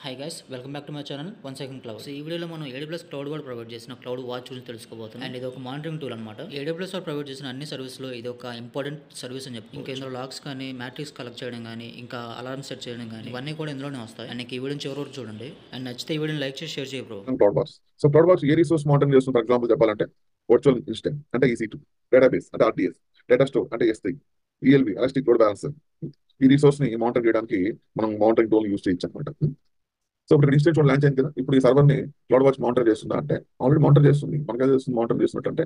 Hi guys, welcome back to my channel 1 second cloud. So ఈ వీడియోలో మనం AWS cloud వాళ్ళు ప్రొవైడ్ చేసిన క్లౌడ్ వాచ్ గురించి తెలుసుకోబోతున్నాం. అండ్ ఇది ఒక మానిటరింగ్ టూల్ అనమాట. AWS వాళ్ళు ప్రొవైడ్ చేసిన అన్ని సర్వీస్లో ఇది ఒక ఇంపార్టెంట్ సర్వీస్ అని చెప్పి. ఇంకా ఇందులో లాగ్స్ కానీ మ్యాట్రిక్స్ కలెక్ట్ చేయడం కానీ ఇంకా అలారం సెట్ చేయడం కానీ ఇవన్నీ కూడా ఇందులోనే వస్తాయి. అండ్ ఈ వీడియో చివరి వరకు చూడండి. అండ్ నచ్చితే ఈ వీడియోని లైక్ చేసి షేర్ చేయ bro. Cloud watch. So cloud watch ఏ రిసోర్స్ మానిటర్ చేస్తుంది? ఫర్ ఎగ్జాంపుల్ చెప్పాలంటే వర్చువల్ ఇన్స్టెంట్ అంటే EC2, డేటాబేస్ అంటే RDS, డేటా స్టోర్ అంటే S3, ELB elastic load balancer. ఈ రిసోర్స్ ని మానిటర్ చేయడానికి మనం మానిటరింగ్ టూల్ యూస్ చేయొచ్చు అనమాట. సో ఇప్పుడు ఇన్స్టెంట్ చూడ లాంచ్ అయింది కదా, ఇప్పుడు ఈ సర్వర్ ని క్లౌడ్ వాచ్ మానిటర్ చేస్తుందా అంటే ఆల్రెడీ మానిటర్ చేస్తుంది. మనకి చేస్తుంది మానిటర్ చేస్తున్నట్టు.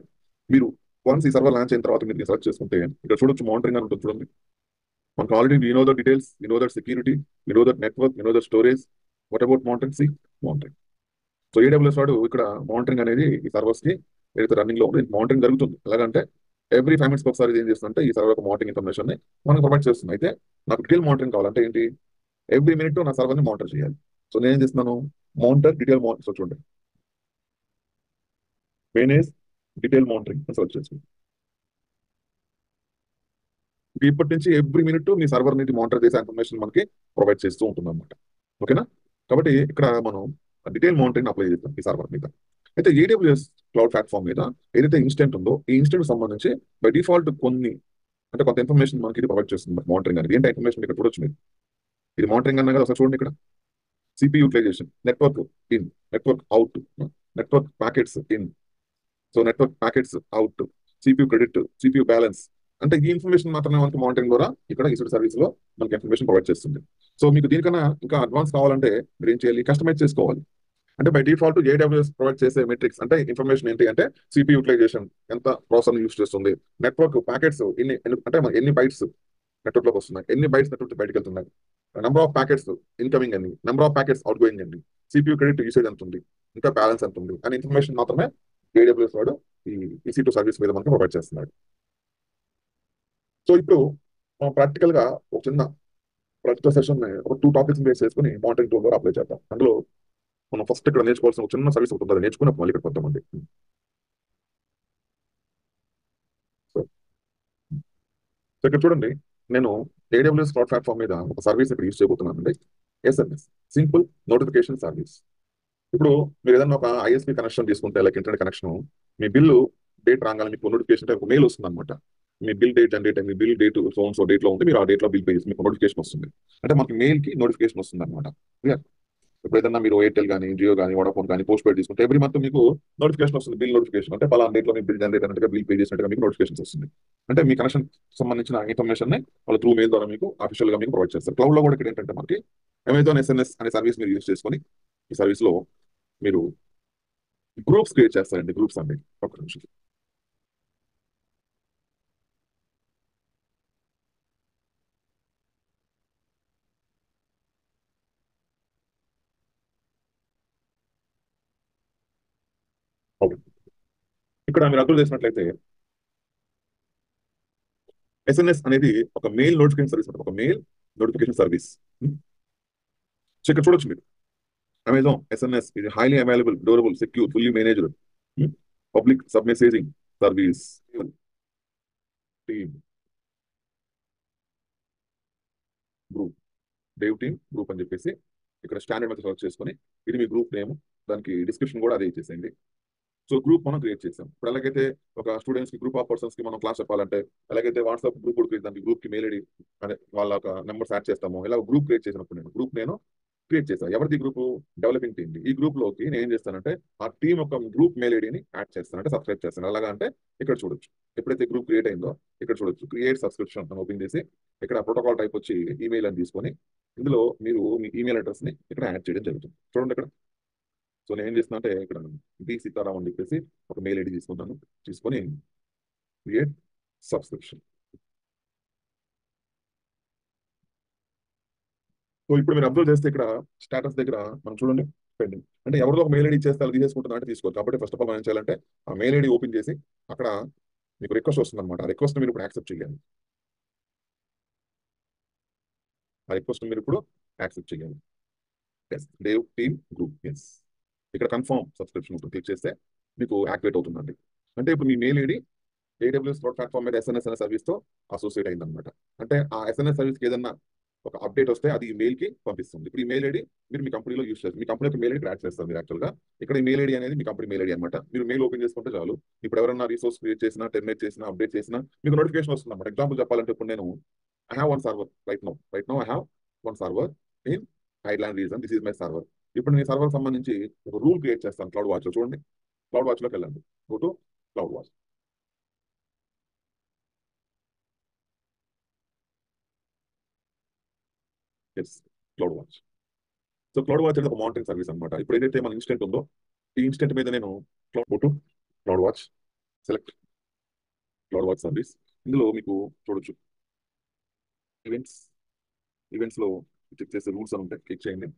మీరు వన్స్ ఈ సర్వర్ లాంచ్ అయిన తర్వాత మీరు సెర్చ్ చేసుకుంటే ఇక్కడ చూడొచ్చు మానిటరింగ్ అని ఉంటుంది చూడండి. మనకు already we know the details, we know that security, we know that network, we know that storage. What about monitoring? Monitoring. So AWS వాడు ఇక్కడ మానిటరింగ్ అనేది ఈ సర్వర్స్ కి ఏదైతే రన్నింగ్ లో ఉందో మానిటరింగ్ జరుగుతుంది. ఎలాగంటే ఎవ్రీ 5 minutes ఒకసారి ఏం చేస్తుందంటే ఈ సర్వర్ మానిటరింగ్ ఇన్ఫర్మేషన్ ని మనకు ప్రొవైడ్ చేస్తుంది. అయితే నాకు డీటెయిల్ మానిటరింగ్ కావాలంటే ఏంటి? ఎవ్రీ మినిట్ నా సర్వర్ ని మానిటర్ చేయాలి. సో నేను ఏం చేస్తున్నాను? Monitor detail monitor. సో చూడండి, మేనేజ్ డీటెయిల్ మానిటరింగ్ అని సెర్చ్ చేసుకుంటాం. ఇప్పటి నుంచి ఎవ్రీ మినిట్ మీ సర్వర్ నుంచి మానిటర్ చేసే ఇన్ఫర్మేషన్ మనకి ప్రొవైడ్ చేస్తూ ఉంటుంది అనమాట. ఓకేనా? కాబట్టి ఇక్కడ మనం డీటెయిల్ మానిటరింగ్ అప్లై చేస్తాం ఈ సర్వర్ మీద. అయితే AWS క్లౌడ్ ప్లాట్ఫామ్ మీద ఏదైతే ఇన్స్టెంట్ ఉందో ఈ ఇన్స్టెంట్ సంబంధించి బై డిఫాల్ట్ కొంత ఇన్ఫర్మేషన్ మనకి ఇది ప్రొవైడ్ చేస్తుంది. మానిటరింగ్ అనేది ఏంటి ఇన్ఫర్మేషన్ ఇక్కడ చూడొచ్చు మీరు. ఇది మానిటరింగ్ అన్నా కదా, ఒకసారి చూడండి ఇక్కడ. CPU utilisation, network in, network out, network packets in, so network packets out, CPU credit, CPU balance. అంటే ఈ ఇన్ఫర్మేషన్ మాత్రమే మనకి మానిటరింగ్ ద్వారా ఇక్కడ ఈ సర్వీస్ లో మనకి ఇన్ఫర్మేషన్ ప్రొవైడ్ చేస్తుంది. సో మీకు దీనికన్నా ఇంకా అడ్వాన్స్ కావాలంటే మీరు ఏం చేయాలి? కస్టమైజ్ చేసుకోవాలి. అంటే బై డిఫాల్ట్ AWS ప్రొవైడ్ చేసే మెట్రిక్స్ అంటే ఇన్ఫర్మేషన్ ఏంటి అంటే CPU యూటిలైజేషన్, ఎంత ప్రాసెసర్ యూస్ చేస్తుంది, నెట్వర్క్ ప్యాకెట్స్ అంటే ఎన్ని బైట్స్ నెట్వర్క్ లోకి వస్తున్నాయి, ఎన్ని బైట్స్ నెట్వర్క్ బయటకు వెళ్తున్నాయి, నెంబర్ ఆఫ్ ప్యాకెట్స్ ఇన్కమింగ్ అని, number of packets out going అని, CPU క్రెడిట్ యూసేజ్ ఎంత ఉంది, ఇంకా బ్యాలెన్స్ ఎంత ఉంది అనే ఇన్ఫర్మేషన్ మాత్రమే AWS వాడు ఈ EC2 సర్వీస్ మీద మనకి ప్రొవైడ్ చేస్తున్నాడు. సో ఇప్పుడు మనం ప్రాక్టికల్ గా ఒక చిన్న ప్రాక్టికల్ సెషన్ ఒక 2 టాపిక్స్ బేస్ చేసుకుని మానిటరింగ్ టూల్ ద్వారా అప్లై చేద్దాం. అందులో మనం ఫస్ట్ ఇక్కడ నేర్చుకోవాల్సిన ఒక చిన్న సర్వీస్ ఉంటుంది, అది నేర్చుకున్నప్పుడు మళ్ళీ ఇక్కడ కొంతమంది. సో సో ఇక్కడ చూడండి, నేను AWS క్లౌడ్ ప్లాట్ఫామ్ మీద ఒక సర్వీస్ ఇక్కడ యూస్ చేయబోతున్నాను అండి. SMS, simple notification service. ఇప్పుడు మీరు ఏదైనా ఒక ISP కనెక్షన్ తీసుకుంటే లైక్ ఇంటర్నెట్ కనెక్షన్, మీ బిల్లు డేట్ రాగానే మీకు నోటిఫికేషన్ ఒక మెయిల్ వస్తుంది అనమాట. మీ బిల్ డేట్ జనరేట్ అయింది, బిల్ డేట్ సో డేట్ లో ఉంది, మీరు ఆ డేట్ లో బిల్ పే చేసి మీకు నోటిఫికేషన్ వస్తుంది. అంటే మనకి మెయిల్ కి నోటిఫికేషన్ వస్తుంది అనమాట. ఇప్పుడు ఏదైనా మీరు ఎయిర్టెల్ కానీ, జియో కానీ, వోడాఫోన్ కానీ పోస్ట్ పెయిడ్ తీసుకుంటే ఎవ్రీ మంత్ మీకు నోటిఫికేషన్ వస్తుంది, బిల్ నోటిఫికేషన్. అంటే పలానా డేట్ లో మీ బిల్ జనరేట్ అయినట్టుగా, బిల్ పే చేసినట్టుగా మీకు నోటిఫికేషన్ వస్తుంది. అంటే మీ కనెక్షన్ సంబంధించిన ఇన్ఫర్మేషన్ ని వాళ్ళు త్రూ మెయిల్ ద్వారా మీకు అఫీషియల్ గా మీకు ప్రొవైడ్ చేస్తారు. క్లౌడ్ లో కూడా ఇక్కడ ఏంటంటే మనకి అమెజాన్ SNS అనే సర్వీస్ మీరు యూస్ చేసుకొని ఈ సర్వీస్ లో మీరు గ్రూప్స్ క్రియేట్ చేస్తారండి. గ్రూప్స్ అండి, ఒక నిమిషం. ఓకే, ఇక్కడ మీరు అబ్జర్వ్ చేసినట్లయితే SNS అనేది ఒక మెయిల్ నోటిఫికేషన్ సర్వీస్, ఒక మెయిల్ నోటిఫికేషన్ సర్వీస్. సో ఇక్కడ చూడొచ్చు మీరు, అమెజాన్ SNS ఇది highly available, durable, secure, fully managed public sub messaging service. Team group, Dave team group అని చెప్పేసి ఇక్కడ స్టాండర్డ్ మెథడ్ సెలెక్ట్ చేసుకొని ఇది మీ గ్రూప్ నేమ్, దానికి డిస్క్రిప్షన్ కూడా అదే ఇచ్చేసేయండి. సో గ్రూప్ మనం క్రియేట్ చేసాం. ఇప్పుడు ఎలాగైతే ఒక స్టూడెంట్స్ కి, గ్రూప్ ఆఫ్ పర్సన్స్ కి మనం క్లాస్ చెప్పాలంటే ఎలాగైతే వాట్సాప్ గ్రూప్ కూడా క్రియేట్, దానికి గ్రూప్ కి మెయిల్ ఐడి అదే వాళ్ళ ఒక నెంబర్స్ యాడ్ చేస్తాము, ఇలా గ్రూప్ క్రియేట్ చేసినప్పుడు నేను క్రియేట్ చేశాను. ఎవరిది గ్రూప్? Developing team. ఈ గ్రూప్ లోకి నేను ఏం చేస్తానంటే ఆ టీం యొక్క గ్రూప్ మెయిల్ ఐడిని యాడ్ చేస్తాను, అంటే సబ్స్క్రైబ్ చేస్తాను. అలాగా అంటే ఇక్కడ చూడొచ్చు, ఎప్పుడైతే గ్రూప్ క్రియేట్ అయిందో ఇక్కడ చూడొచ్చు క్రియేట్ సబ్స్క్రిప్షన్ అని ఓపెన్ చేసి ఇక్కడ ప్రోటోకాల్ టైప్ వచ్చి ఈమెయిల్ అని తీసుకొని ఇందులో మీరు మీ ఈమెయిల్ అడ్రస్ ని ఇక్కడ యాడ్ చేయడం జరుగుతుంది. చూడండి ఇక్కడ. సో నేను ఏం చేస్తున్నా అంటే ఇక్కడ సీతారాం అని చెప్పేసి ఒక మెయిల్ ఐడి తీసుకుంటాను, తీసుకొని క్రియేట్ సబ్స్క్రిప్షన్. సో ఇప్పుడు మీరు అబ్జర్వ్ చేస్తే ఇక్కడ స్టేటస్ దగ్గర మనం చూడండి పెండింగ్. అంటే ఎవరిదో ఒక మెయిల్ ఐడి ఇచ్చేస్తే అది తీసేసుకుంటున్నా అంటే తీసుకోవచ్చు. కాబట్టి ఫస్ట్ ఆఫ్ ఆల్ మనం ఏం చేయాలంటే ఆ మెయిల్ ఐడి ఓపెన్ చేసి అక్కడ మీకు రిక్వెస్ట్ వస్తుంది అనమాట. ఆ రిక్వెస్ట్ మీరు ఇప్పుడు యాక్సెప్ట్ చేయాలి. ఆ రిక్వెస్ట్ మీరు ఇప్పుడు యాక్సెప్ట్ చేయాలి. Yes, dev team group. Yes, ఇక్కడ కన్ఫర్మ్ సబ్స్క్రిప్షన్ ఉంటుంది, క్లిక్ చేస్తే మీకు యాక్టివేట్ అవుతుందండి. అంటే ఇప్పుడు మీ mail ID AWS cloud platform మీద SNS అనే సర్వీస్ తో అసోసియేట్ అయింది అనమాట. అంటే ఆ SNS సర్వీస్కి ఏదన్నా ఒక అప్డేట్ వస్తే అది ఈ మెయిల్ కి పంపిస్తుంది. ఇప్పుడు ఈ మెయిల్ ఐడి మీరు మీ కంపెనీలో యూస్ చేస్తారు, మీ కంపెనీ యొక్క మెయిల్ ఐడి యాడ్ చేస్తారు మీరు యాక్చువల్గా. ఇక్కడ ఈ మెయిల్ ఐడి అనేది మీ కంపెనీ మెయిల్ ఐడి అనమాట. మీరు మెయిల్ ఓపెన్ చేసుకుంటే చాలు, ఇప్పుడు ఎవరైనా రీసోర్స్ క్రియేట్ చేసినా, టెర్మినేట్ చేసినా, అప్డేట్ చేసినా మీకు నోటిఫికేషన్ వస్తుంది అనమాట. ఎగ్జాంపుల్ చెప్పాలంటే ఇప్పుడు నేను I have one server right now I have one server in Ireland region, this is my server. ఇప్పుడు నేను సర్వర్ సంబంధించి ఒక రూల్ క్రియేట్ చేస్తాను క్లౌడ్ వాచ్ లో. చూడండి, క్లౌడ్ వాచ్ లోకి వెళ్ళండి, go to cloud watch. Yes, cloud watch. So cloud watch అనేది ఒక మానిటరింగ్ సర్వీస్ అనమాట. ఇప్పుడు ఏదైతే మన ఇన్స్టెంట్ ఉందో ఈ ఇన్స్టెంట్ మీద నేను cloud watch, select cloud watch service. ఇందులో మీకు చూడొచ్చు ఈవెంట్స్, ఈవెంట్స్ లో చెక్ చేసే రూల్స్ అని ఉంటాయి, క్లిక్ చేయండి.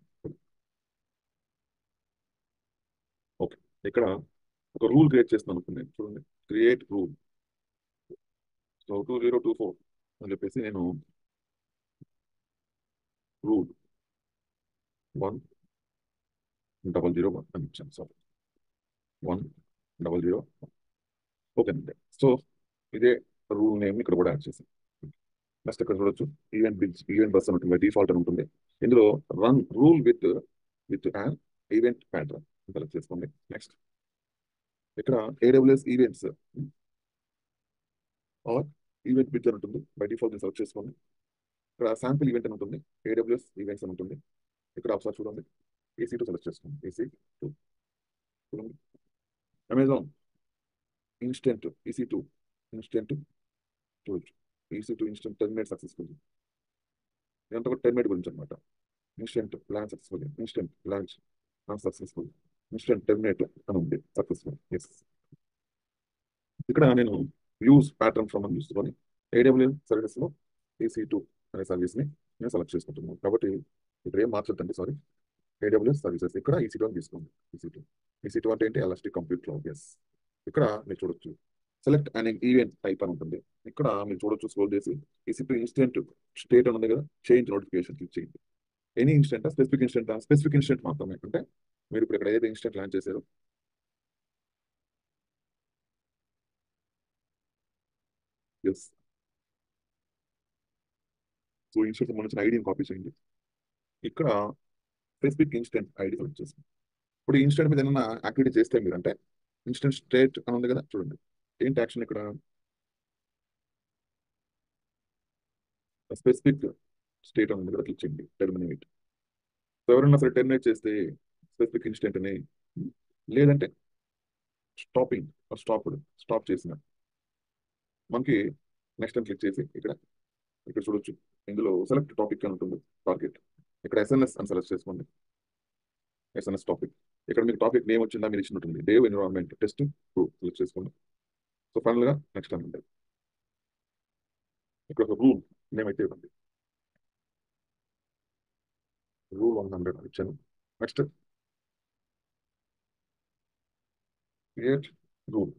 ఓకే, ఇక్కడ ఒక రూల్ క్రియేట్ చేస్తున్నాను అనుకోండి, చూడండి, క్రియేట్ రూల్. సో 2024 అని చెప్పేసి నేను రూల్ 1001 అని ఇచ్చాను. సారీ, 1001. ఓకే అండి. సో ఇదే రూల్ నేమ్ ఇక్కడ కూడా యాడ్ చేశాను. నెక్స్ట్ ఇక్కడ చూడొచ్చు ఈవెంట్ బస్ అని ఉంటుంది, డిఫాల్ట్ అని ఉంటుంది. ఇందులో run rule with an event pattern select చేసుకోండి. నెక్స్ట్ ఇక్కడ AWS ఈవెంట్స్ ఆర్ ఈవెంట్ బిడ్జర్ ఉంటుంది, బై డిఫాల్ట్ నేను సెలెక్ట్ చేసుకోండి. ఇక్కడ శాంపిల్ ఈవెంట్ అని ఉంటుంది, AWS ఈవెంట్స్ అని ఉంటుంది. ఇక్కడ ఒకసారి చూడండి, EC2 సెలెక్ట్ చేసుకోండి, EC2 చూడండి. అమెజాన్ EC2 ఇన్స్టెంట్ చూడొచ్చు, EC2 ఇన్స్టెంట్ టెర్మినేట్ సక్సెస్ఫుల్. ఇదంతా కూడా టెర్మినేట్ గురించి అనమాట. Instant plan successful, instant launch not successful, instant terminate అని ఉంది సక్సెస్ఫుల్. ఎస్, ఇక్కడ నేను యూజ్ ప్యాటర్న్ ఫ్రమ్ అని చూసుకొని AWS సర్వీసెస్ లో EC2 అనే సర్వీస్ ని నేను సెలెక్ట్ చేసుకుంటున్నాను. కాబట్టి ఇక్కడ ఏం మార్చొద్దండి, సారీ, AWS సర్వీసెస్ ఇక్కడ EC2 అని తీసుకోండి. EC2 అంటే ఏంటి? Elastic compute cloud. ఎస్, ఇక్కడ మీరు చూడొచ్చు సెలెక్ట్ అనే ఈవెంట్ టైప్ అని ఉంటుంది. ఇక్కడ మీరు చూడొచ్చు, స్క్రోల్ చేసి EC2 ఇన్స్టెంట్ స్టేట్ అని ఉంది కదా, చేంజ్ నోటిఫికేషన్ క్లిక్ చేయండి. ఎనీ ఇన్స్టెంట్, స్పెసిఫిక్ ఇన్స్టెంట్ మాత్రమే. అంటే మీరు ఇప్పుడు ఇక్కడ ఏదైతే ఇన్స్టెంట్ లాంచ్ చేశారో ఎస్, సో ఇన్స్టెంట్ సంబంధించిన ఐడిని కాపీ చేయండి. ఇక్కడ స్పెసిఫిక్ ఇన్స్టెంట్ ఐడి సెలెక్ట్ చేసుకోండి. ఇప్పుడు ఇన్స్టెంట్ మీద ఏమైనా యాక్టివిటీ చేస్తే మీరు అంటే ఇన్స్టెంట్ స్టేట్ అని ఉంది కదా, చూడండి ఏంటి యాక్షన్ ఇక్కడ, స్పెసిఫిక్ స్టేట్ అని ఉంది కదా, క్లిక్ చేయండి, టెర్మినేట్. సో ఎవరైనా సరే టెర్మినేట్ చేస్తే స్పెసిఫిక్ ఇన్స్టెంట్ అని, లేదంటే స్టాప్ చేసిన మనకి నెక్స్ట్ అని క్లిక్ చేసి ఇక్కడ ఇక్కడ చూడొచ్చు, ఇందులో సెలెక్ట్ టాపిక్ అని ఉంటుంది, టార్గెట్. ఇక్కడ SNS అని సెలెక్ట్ చేసుకోండి, SNS టాపిక్. ఇక్కడ మీకు టాపిక్ నేమ్ వచ్చిందా, మీరు ఇచ్చినట్టుంది, dev environment test proof select చేసుకోండి. సో ఫైనల్ గా నెక్స్ట్ అని ఉంటుంది. ఇక్కడ ఒక రూల్ నేమ్ అయితే ఇవ్వండి, రూల్ 100 ఇచ్చాను. Next create rule.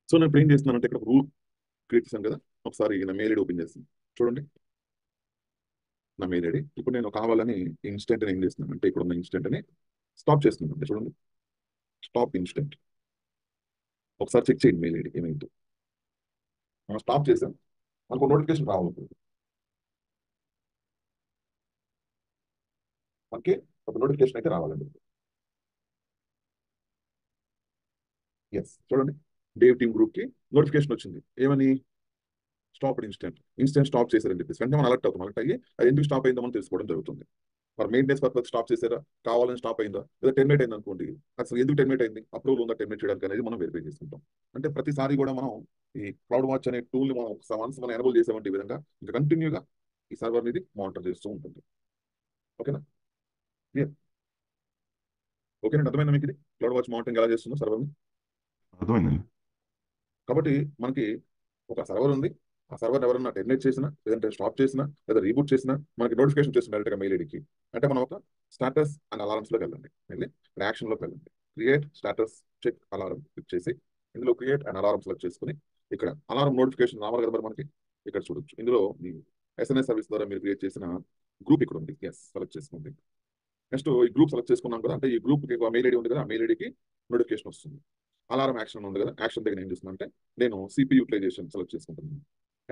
సో నేను ఇప్పుడు ఏం చేస్తున్నానంటే ఇక్కడ రూల్ క్రియేట్ చేశాను కదా, ఒకసారి నా మెయిల్ ఐడి ఓపెన్ చేస్తాను. చూడండి నా మెయిల్ ఐడి. ఇప్పుడు నేను కావాలని ఇన్స్టెంట్ ఏం చేస్తున్నాను అంటే ఇక్కడ ఉన్న ఇన్స్టెంట్ అని స్టాప్ చేస్తున్నాను. అంటే చూడండి, స్టాప్ ఇన్స్టెంట్. ఒకసారి చెక్ చేయండి మెయిల్ ఐడి ఏమైందో. మనం స్టాప్ చేసాం, మనకు నోటిఫికేషన్ రావాలి, మనకి ఒక నోటిఫికేషన్ అయితే రావాలండి. ఎస్, చూడండి, డేవ్ టీమ్ గ్రూప్ కి నోటిఫికేషన్ వచ్చింది, ఏమని, స్టాప్ ఇన్స్టెంట్ స్టాప్ చేశారని చెప్పేసి. వెంటనే మనం అలర్ట్ అవుతాం, అలర్ట్ అయ్యి అది ఎందుకు స్టాప్ అయిందో మనం తెలుసుకోవడం జరుగుతుంది. మరి మెయింటెనెన్స్ పర్పస్ స్టాప్ చేశారా, కావాలని స్టాప్ అయిందా, లేదా టెర్మినేట్ అయింది అనుకోండి, అసలు ఎందుకు టెర్మినేట్ అయింది, అప్రూవల్ ఉందా టెర్మినేట్ చేయడానికి అనేది మనం వెరిఫై చేసుకుంటాం. అంటే ప్రతిసారి కూడా మనం ఈ క్లౌడ్ వాచ్ అనే టూల్ ని మనం వన్స్ మనం ఎనబుల్ చేసామంటే ఈ విధంగా ఇంకా కంటిన్యూగా ఈ సర్వర్ అనేది మానిటర్ చేస్తూ ఉంటుంది. ఓకేనా, క్లియర్? ఓకేనండి, అర్థమైందా మీకు ఇది క్లౌడ్ వాచ్ మానిటరింగ్ ఎలా చేస్తుందో సర్వర్ని? అర్థమైందండి. కాబట్టి మనకి ఒక సర్వర్ ఉంది, ఆ సర్వర్ ఎవరైనా టెర్మినేట్ చేసినా, లేదంటే స్టాప్ చేసినా, లేదా రీబూట్ చేసినా మనకి నోటిఫికేషన్ చేస్తుంది డైరెక్ట్గా మెయిల్ ఐడికి. అంటే మనం ఒక స్టాటస్ అండ్ అలారమ్స్లోకి వెళ్ళండి, వెళ్ళి యాక్షన్లోకి వెళ్ళండి, create status check alarm click చేసి ఇందులో క్రియేట్ అండ్ అలారం సెలెక్ట్ చేసుకుని ఇక్కడ అలారం నోటిఫికేషన్ రావాలి కదా మరి మనకి. ఇక్కడ చూడొచ్చు, ఇందులో మీ SMS సర్వీస్ ద్వారా మీరు క్రియేట్ చేసిన గ్రూప్ ఇక్కడ ఉంది, ఎస్ సెలెక్ట్ చేసుకోండి. నెక్స్ట్ ఈ గ్రూప్ సెలెక్ట్ చేసుకున్నాం కదా, అంటే ఈ గ్రూప్ మెయిల్ ఐడి ఉంది కదా, ఆ మెయిల్ ఐడికి నోటిఫికేషన్ వస్తుంది. అలారం యాక్షన్ ఉంది కదా, యాక్షన్ దగ్గర ఏం చేస్తున్నా అంటే నేను సిపి యూటిలైజేషన్ సెలెక్ట్ చేసుకుంటున్నాను.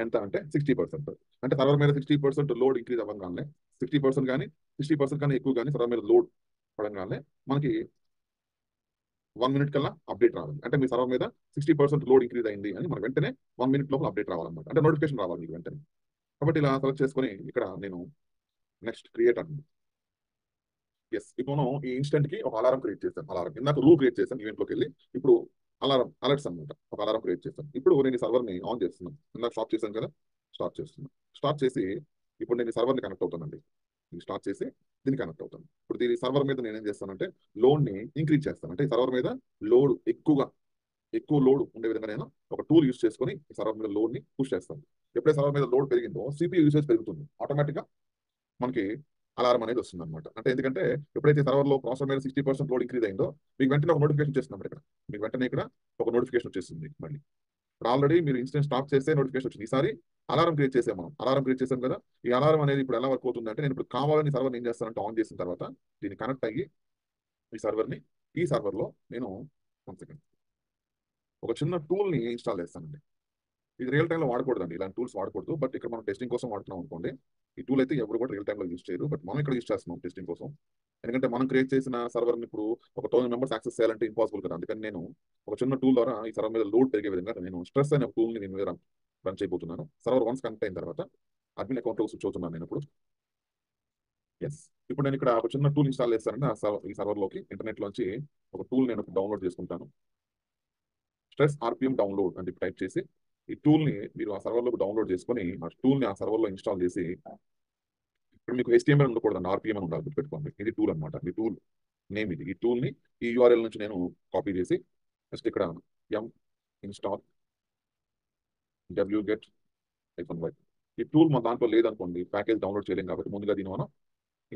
ఎంత అంటే 60%. అంటే సర్వర్ మీద 60% లోడ్ ఇంక్రీజ్ అవ్వగానే 60% కానీ 60% కానీ ఎక్కువ కానీ సర్వర్ మీద లోడ్ పడంగానే మనకి 1 మినిట్ కల్లా అప్డేట్ రావాలి. అంటే మీ సర్వర్ మీద 60% లోడ్ ఇంక్రీజ్ అయింది అని మనకు వెంటనే 1 మినిట్ లోపల అప్డేట్ రావాలన్నమాట. అంటే నోటిఫికేషన్ రావాలి మీకు వెంటనే. కాబట్టి ఇలా సెలెక్ట్ చేసుకొని ఇక్కడ నేను నెక్స్ట్ క్రియేట్ అంటున్నాను. ఎస్, ఇప్పుడు మనం ఈ ఇన్స్టెంట్ కి ఒక అలారం క్రియేట్ చేస్తాం. అలారం ఇందాక రూల్ క్రియేట్ చేస్తాం ఈవెంట్ లోకి వెళ్ళి. ఇప్పుడు అలారం అలర్ట్స్ అనమాట, ఒక అలారం క్రియేట్ చేస్తాం. ఇప్పుడు నేను ఈ సర్వర్ ని ఆన్ చేస్తున్నాను. ఇందాక స్టాప్ చేశాను కదా, స్టార్ట్ చేస్తున్నాను. స్టార్ట్ చేసి ఇప్పుడు నేను ఈ సర్వర్ ని కనెక్ట్ అవుతానండి. ఇది స్టార్ట్ చేసి దీన్ని కనెక్ట్ అవుతాను. ఇప్పుడు దీని సర్వర్ మీద నేను ఏం చేస్తానంటే లోడ్ ని ఇంక్రీజ్ చేస్తాను. అంటే ఈ సర్వర్ మీద లోడ్ ఎక్కువ లోడ్ ఉండే విధంగా నేను ఒక టూల్ యూస్ చేసుకొని ఈ సర్వర్ మీద లోడ్ ని పుష్ చేస్తాను. ఎప్పుడైతే సర్వర్ మీద లోడ్ పెరిగిందో సిపియూ యూసేజ్ పెరుగుతుంది, ఆటోమేటిక్ గా మనకి అలారం అనేది వస్తుంది అనమాట. అంటే ఎందుకంటే ఎప్పుడైతే సర్వర్ లో ప్రాసెసర్ మీద 60% లోడ్ ఇంక్రీజ్ అయిందో మీకు వెంటనే ఒక నోటిఫికేషన్ చేస్తుంది ఇక్కడ. మీకు వెంటనే ఇక్కడ ఒక నోటిఫికేషన్ వచ్చేస్తుంది మళ్ళీ. ఇప్పుడు ఆల్రెడీ మీరు ఇన్స్టెంట్ స్టాప్ చేస్తే నోటిఫికేషన్ వచ్చింది. ఈసారి అలారం క్రియేట్ చేసాం మనం, అలారం క్రియేట్ చేసాం కదా. ఈ అలారం అనేది ఇప్పుడు ఎలా వర్క్ అవుతుంది అంటే నేను ఇప్పుడు కావాలని సర్వర్ ఏం చేస్తానంటే ఆన్ చేసిన తర్వాత దీన్ని కనెక్ట్ అయ్యి ఈ సర్వర్ లో నేను ఒక చిన్న టూల్ ని ఇన్స్టాల్ చేస్తానండి. ఇది రియల్ టైంలో వాడకూడదండి, ఇలాంటి టూల్స్ వాడకూడదు. బట్ ఇక్కడ మనం టెస్టింగ్ కోసం వాడుతున్నాం అనుకోండి, ఈ టూల్ అయితే ఎవరు కూడా రియల్ టైంలో యూస్ చేయరు. బట్ మనం ఇక్కడ యూస్ చేస్తున్నాం టెస్టింగ్ కోసం. ఎందుకంటే మనం క్రియేట్ చేసిన సర్వర్ని ఇప్పుడు ఒక 1000 మెంబర్స్ యాక్సెస్ చేయాలంటే ఇంపాసిబుల్ కదా. అందుకని నేను ఒక చిన్న టూల్ ద్వారా ఈ సర్వర్ మీద లోడ్ పెరిగే విధంగా నేను స్ట్రెస్ అనే టూల్ ని నేను రన్ చేయబోతున్నాను. సర్వర్ వన్స్ కనెక్ట్ అయిన తర్వాత అడ్మిన్ అకౌంట్ లో స్విచ్ అవుతున్నాను నేను ఇప్పుడు. ఎస్, ఇప్పుడు నేను ఇక్కడ ఒక చిన్న టూల్ ఇన్స్టాల్ చేస్తానంటే ఈ సర్వర్ లోకి ఇంటర్నెట్ లోంచి ఒక టూల్ నేను డౌన్లోడ్ చేసుకుంటాను. స్ట్రెస్ ఆర్పిఎం డౌన్లోడ్ అని టైప్ చేసి ఈ టూల్ ని మీరు ఆ సర్వర్ లో డౌన్లోడ్ చేసుకొని ఆ టూల్ ని ఆ సర్వర్ లో ఇన్స్టాల్ చేసి, ఇప్పుడు మీకు HTML ఉండకూడదు, ఆర్పిఎం అని ఉండాలి, గుర్తుపెట్టుకోండి. ఇది టూల్ అనమాట, మీ టూల్ నేమ్ ఇది. ఈ టూల్ ని ఈ URL నుంచి నేను కాపీ చేసి జస్ట్ ఇక్కడ ఎం ఇన్స్టాల్ wget -y. ఈ టూల్ మన దాంట్లో లేదనుకోండి, ప్యాకేజ్ డౌన్లోడ్ చేయలేం కాబట్టి ముందుగా దీన్ని మనం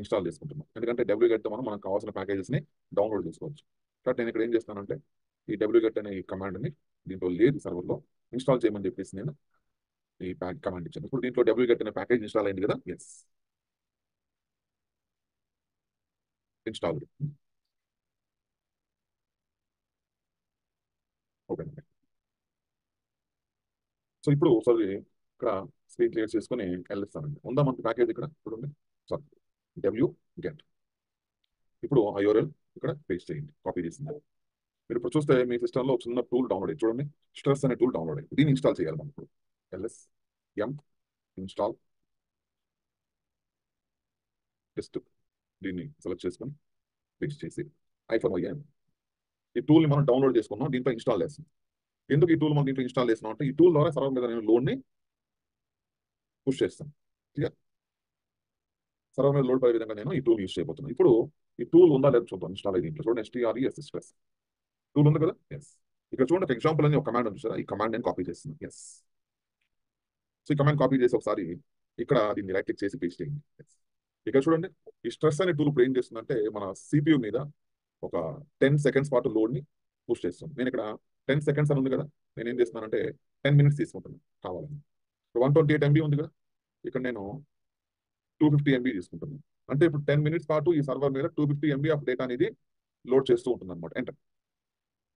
ఇన్స్టాల్ చేసుకుంటున్నాం. ఎందుకంటే wget తో మనం మనకు కావాల్సిన ప్యాకేజెస్ ని డౌన్లోడ్ చేసుకోవచ్చు. కాబట్టి నేను ఇక్కడ ఏం చేస్తానంటే ఈ wget అనే ఈ కమాండ్ ని దీంట్లో లేదు సర్వర్ లో ఇన్స్టాల్ చేయమని చెప్పేసి నేను ఈ కమాండ్ ఇచ్చాను. ఇప్పుడు దీంట్లో wget అనే ప్యాకేజ్ ఇన్స్టాల్ అయింది కదా. Yes, install. ఓకే. సో ఇప్పుడు ఒకసారి ఇక్కడ స్క్రీన్ క్లియర్ చేసుకొని వెళ్ళిస్తానండి. ఉందా మనకి ప్యాకేజ్ ఇక్కడ చూడండి. Sorry, wget. ఇప్పుడు ఆ URL ఇక్కడ పేస్ట్ చేయండి, కాపీ చేసింది. మీరు ఇప్పుడు చూస్తే మీ సిస్టంలో చిన్న టూల్ డౌన్లోడ్ అయ్యి చూడండి, స్ట్రెస్ అనే టూల్ డౌన్లోడ్ అయ్యి దీన్ని ఇన్స్టాల్ చేయాలి మనం ఇప్పుడు. ls m ఇన్స్టాల్ టెస్ట్, దీన్ని సెలెక్ట్ చేసుకొని పేస్ట్ చేసి -y. ఈ టూల్ని మనం డౌన్లోడ్ చేసుకున్నాం, దీంట్లో ఇన్స్టాల్ చేస్తాం. ఎందుకు ఈ టూల్ మనం దీంట్లో ఇన్స్టాల్ చేస్తున్నాం అంటే ఈ టూల్ ద్వారా సర్వర్ మీద నేను లోడ్ని పుష్ చేస్తాను. క్లియర్, సర్వర్ మీద లోడ్ పడే విధంగా నేను ఈ టూల్ యూస్ చేయబోతున్నాను. ఇప్పుడు ఈ టూల్ ఉందా లేదా చూద్దాం. ఇన్స్టాల్ అయ్యి దీంట్లో చూడండి, STRES స్ట్రెస్ టూల్ ఉంది కదా. ఎస్, ఇక్కడ చూడండి ఒక ఎగ్జాంపుల్ అని ఒక కమాండ్ ఉంది సార్, ఈ కమాండ్ నేను కాపీ చేస్తున్నాను. ఎస్, సో ఈ కమాండ్ కాపీ చేసి ఒకసారి ఇక్కడ దీన్ని రైట్ క్లిక్ చేసి పేస్ట్ చేయండి. Yes. ఇక్కడ చూడండి, ఈ స్ట్రెస్ అనే టూల్ ఇప్పుడు ఏం చేస్తుందంటే మన CPU మీద ఒక 10 సెకండ్స్ పాటు లోడ్ని పుష్ చేస్తుంది. నేను ఇక్కడ 10 సెకండ్స్ అని ఉంది కదా, నేను ఏం చేస్తున్నానంటే 10 మినిట్స్ తీసుకుంటున్నాను కావాలని. 128 MB ఉంది కదా, ఇక్కడ నేను 250 MB తీసుకుంటున్నాను. అంటే ఇప్పుడు 10 మినిట్స్ పాటు ఈ సర్వర్ మీద 250 MB ఆఫ్ డేటా అనేది లోడ్ చేస్తూ ఉంటుంది అనమాట. ఎంటర్.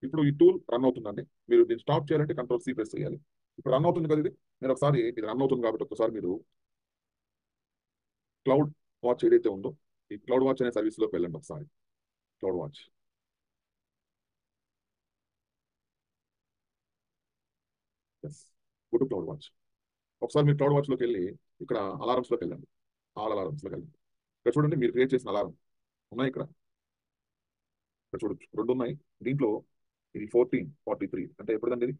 ఇప్పుడు ఈ టూల్ రన్ అవుతుందండి. మీరు దీన్ని స్టాప్ చేయాలంటే Ctrl+C ప్రెస్ చేయాలి. ఇప్పుడు రన్ అవుతుంది కదా ఇది. మీరు ఒకసారి ఇది రన్ అవుతుంది కాబట్టి ఒకసారి మీరు క్లౌడ్ వాచ్ ఏదైతే ఉందో ఈ క్లౌడ్ వాచ్ అనే సర్వీస్ లోకి వెళ్ళండి ఒకసారి. Cloud watch. Yes, good cloud watch. ఒకసారి మీరు క్లౌడ్ వాచ్ లోకి వెళ్ళి ఇక్కడ అలారమ్స్ లోకి వెళ్ళండి. ఆల్ అలారమ్స్ లోకి వెళ్ళండి. ఇక్కడ చూడండి, మీరు క్రియేట్ చేసిన అలారం ఉన్నాయి ఇక్కడ. ఇక్కడ చూడొచ్చు, రెండు ఉన్నాయి. దీంట్లో ఇది 1443 అంటే ఎప్పుడుదండి ఇది?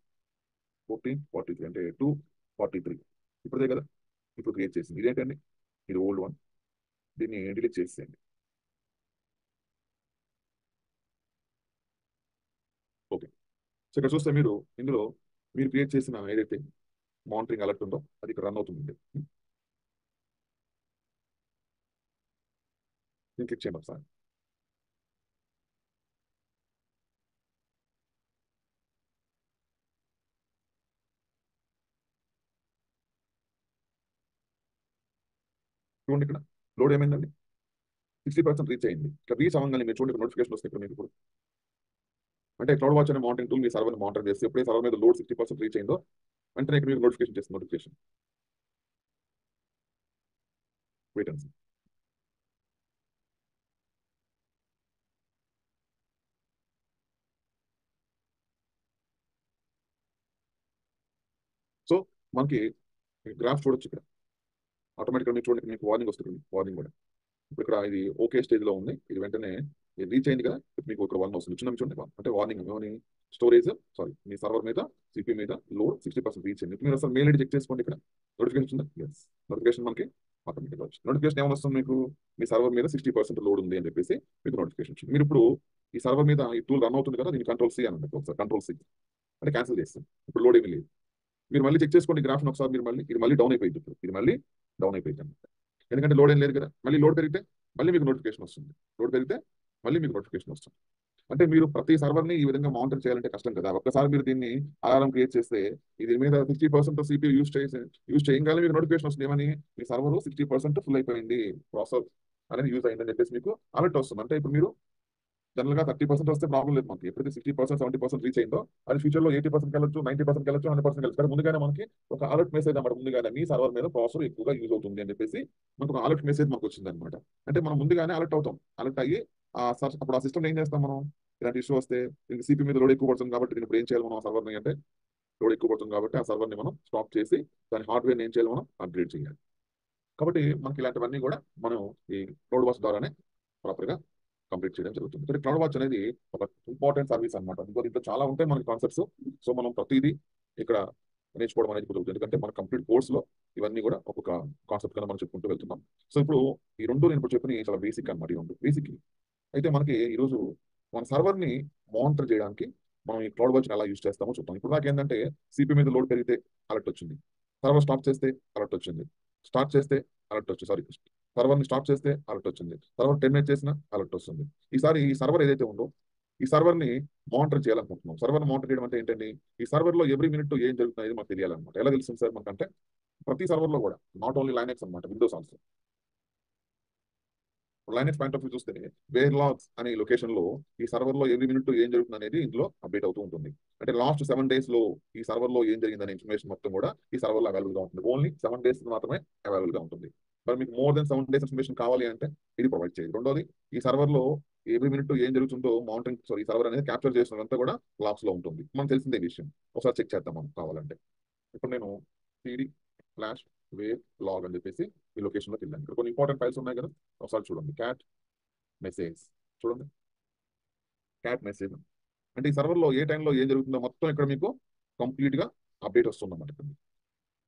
1443 అంటే 243 ఇప్పుడుదే కదా. ఇప్పుడు క్రియేట్ చేసింది ఇదేంటండి, ఇది ఓల్డ్ వన్. దీన్ని డిలీట్ చేసేయండి. ఓకే. సో ఇక్కడ చూస్తే మీరు ఇందులో మీరు క్రియేట్ చేసిన ఏదైతే మానిటరింగ్ అలర్ట్ ఉందో అది ఇక్కడ రన్ అవుతుంది. దీన్ని క్లిక్ చేయండి ఒకసారి. చూడండి ఇక్కడ లోడ్ ఏమైందండి, 60% రీచ్ అయింది. ఇక్కడ రీచ్ అవ్వగానే మీరు చూడండి నోటిఫికేషన్ వస్తే ఇక్కడ మీకు ఇప్పుడు అంటే క్లౌడ్ వాచ్ అనే మానిటరింగ్ టూల్ మీ సర్వర్ని మానిటర్ చేసి ఎప్పుడే సర్వర్ మీద లోడ్ 60% రీచ్ అయిందో వెంటనే ఇక్కడ మీకు నోటిఫికేషన్ చేస్తుంది. Notification wait and see. So మనకి గ్రాఫ్ చూడొచ్చు ఇక్కడ ఆటోమేటిక్గా మీరు చూడండి, మీకు వార్నింగ్ వస్తుంది. వార్నింగ్ కూడా ఇప్పుడు ఇక్కడ ఇది ఓకే స్టేజ్ లో ఉంది. ఇది వెంటనే రీచ్ అయింది కదా, ఇప్పుడు మీకు ఇక్కడ 1 వస్తుంది. చిన్న చూడండి అంటే వార్నింగ్ ఏమని, స్టోరేజ్ సారీ మీ సర్వర్ మీద సిపి మీద లోడ్ 60% రీచ్ అయింది. మీరు అసలు మెయిల్ ఐడి చెక్ చేసుకోండి, ఇక్కడ నోటిఫికేషన్ వచ్చిందా? ఎస్, నోటిఫికేషన్ మనకి ఆటోమేటిక్గా వచ్చింది. నోటిఫికేషన్ ఏమైనా వస్తుంది మీకు, మీ సర్వర్ మీద 60% లోడ్ ఉంది అని చెప్పేసి మీకు నోటిఫికేషన్ వచ్చింది. మీరు ఇప్పుడు ఈ సర్వర్ మీద ఈ టూల్ రన్ అవుతుంది కదా, దీన్ని కంట్రోల్ సి అని అంటే ఒకసారి కంట్రోల్ సి అంటే క్యాన్సిల్ చేస్తాం. ఇప్పుడు లోడ్ ఏమీ లేదు. మీరు మళ్ళీ చెక్ చేసుకోండి గ్రాఫ్ని ఒకసారి. మీరు మళ్ళీ ఇది మళ్ళీ డౌన్ అయిపోయింది. ఇప్పుడు ఇది మళ్ళీ డౌన్ అయిపోయింది అనమాట. ఎందుకంటే లోడ్ ఏం లేదు కదా. మళ్ళీ లోడ్ పెరిగితే మళ్ళీ మీకు నోటిఫికేషన్ వస్తుంది. లోడ్ పెరిగితే మళ్ళీ మీకు నోటిఫికేషన్ వస్తుంది. అంటే మీరు ప్రతి సర్వర్ని ఈ విధంగా మానిటర్ చేయాలంటే కష్టం కదా. ఒక్కసారి మీరు దీన్ని అలారం క్రియేట్ చేస్తే దీని మీద 60% సిపియూ యూజ్ చేయగానే మీకు నోటిఫికేషన్ వస్తుంది. ఏమని, మీ సర్వర్ 60% ఫుల్ అయిపోయింది, ప్రాసెస్ అనేది యూజ్ అయిందని చెప్పేసి మీకు అలర్ట్ వస్తుంది. అంటే ఇప్పుడు మీరు జనరల్ గా 30% వస్తే ప్రాబ్లం లేదు మనకి. ఎప్పుడైతే 60% 70% రీచ్ అయిందో అది ఫ్యూచర్ లో 80% వెళ్ళొచ్చు, 90% వెళ్ళొచ్చు, 100% వెళ్ళచ్చు. కానీ ముందుగానే మనకి ఒక అలర్ట్ మెసేజ్ అన్నమాట. ముందుగానే మీ సర్వర్ మీద ప్రాసెసర్ ఎక్కువగా యూజ్ అవుతుంది అని చెప్పేసి మనకు ఒక అలర్ట్ మెసేజ్ మనకు వచ్చింది అనమాట. అంటే మనం ముందుగానే అలర్ట్ అవుతాం. అలర్ట్ అయ్యి అప్పుడు ఆ సిస్టమ్ ఏం చేస్తాం మనం, ఇలాంటి ఇష్యూ వస్తే దీనికి సిపి మీద లోడ్ ఎక్కువ పడుతుంది కాబట్టి దీన్ని ఇప్పుడు ఏం చేయాలి మనం, ఆ సర్వర్ని అంటే లోడ్ ఎక్కువ పడుతుంది కాబట్టి ఆ సర్వర్ని మనం స్టాప్ చేసి దాని హార్డ్వేర్ ఏం చేయాలి, మనం అప్గ్రేడ్ చేయాలి. కాబట్టి మనకి ఇలాంటివన్నీ కూడా మనం ఈ క్లౌడ్ వాచ్ ద్వారానే ప్రాపర్ గా కంప్లీట్ చేయడం జరుగుతుంది. ఇక్కడ క్లౌడ్ వాచ్ అనేది ఒక ఇంపార్టెంట్ సర్వీస్ అనమాట. ఇంట్లో చాలా ఉంటాయి మనకి కాన్సెప్ట్స్. సో మనం ప్రతిదీ ఇక్కడ నేర్చుకోవడం అనేది కుదురుతుంది. ఎందుకంటే మన కంప్లీట్ కోర్స్ లో ఇవన్నీ కూడా ఒక్కొక్క కాన్సెప్ట్ గా మనం చెప్పుకుంటూ వెళ్తున్నాం. సో ఇప్పుడు ఈ రెండు నేను ఇప్పుడు చెప్పిన చాలా బేసిక్ అనమాట. ఈ రెండు బేసిక్. అయితే మనకి ఈరోజు మన సర్వర్ ని మానిటర్ చేయడానికి మనం ఈ క్లౌడ్ వాచ్ ఎలా యూజ్ చేస్తామో చూద్దాం. ఇప్పుడు దాకా ఏంటంటే సిపి మీద లోడ్ పెరిగితే అలర్ట్ వచ్చింది, సర్వర్ స్టాప్ చేస్తే అలర్ట్ వచ్చింది, స్టార్ట్ చేస్తే అలర్ట్ వచ్చింది, సారీ సర్వర్ ని స్టాప్ చేస్తే అలర్ట్ వచ్చింది, సర్వర్ టెర్మినేట్ చేసినా అలర్ట్ వస్తుంది. ఈసారి ఈ సర్వర్ ఏదైతే ఉందో ఈ సర్వర్ ని మానిటర్ చేయాలనుకుంటున్నాం. సర్వర్ మానిటర్ చేయడం అంటే ఏంటండి, ఈ సర్వర్ లో ఎవ్రీ మినిట్ ఏం జరుగుతుంది మాకు తెలియాలన్నమాట. ఎలా తెలుస్తుంది సార్ మనకంటే, ప్రతి సర్వర్ లో కూడా నాట్ ఓన్లీ లైనెక్స్ అనమాట, Windows also. Linux point of view చూస్తే వేర్ లాగ్స్ అనే లొకేషన్ లో ఈ సర్వర్ లో ఎవ్రీ మినిట్ ఏం జరుగుతుంది అనేది ఇందులో అప్డేట్ అవుతూ ఉంటుంది. అంటే లాస్ట్ 7 days లో ఈ సర్వర్ లో ఏం జరిగిందనే ఇన్ఫర్మేషన్ మొత్తం కూడా ఈ సర్వర్ లో అవైలబుల్ గా ఉంటుంది. ఓన్లీ 7 days మాత్రమే అవైలబుల్ గా ఉంటుంది. మరి మీకు మోర్ దెన్ 7 days ఇన్ఫర్మేషన్ కావాలి అంటే ఇది ప్రొవైడ్ చేయాలి. రెండోది, ఈ సర్వర్ లో ఎవ్రీ మినిట్ ఏం జరుగుతుందో మానిటరింగ్, సారీ ఈ సర్వర్ అనేది క్యాప్చర్ చేసినంతా కూడా లాగ్స్ లో ఉంటుంది. మనకు తెలిసిందే విషయం. ఒకసారి చెక్ చేద్దాం మనం కావాలంటే. ఇప్పుడు నేను సిడి ఫ్లాష్ వేవ్ లాగ్ అని చెప్పేసి ఈ లొకేషన్ లోకి వెళ్ళాను. ఇక్కడ కొన్ని ఇంపార్టెంట్ ఫైల్స్ ఉన్నాయి కదా, ఒకసారి చూడండి. క్యాట్ మెసేజ్ చూడండి, క్యాట్ మెసేజ్ అంటే ఈ సర్వర్ లో ఏ టైంలో ఏం జరుగుతుందో మొత్తం ఇక్కడ మీకు కంప్లీట్ గా అప్డేట్ వస్తుందన్నమాట. ఇక్కడ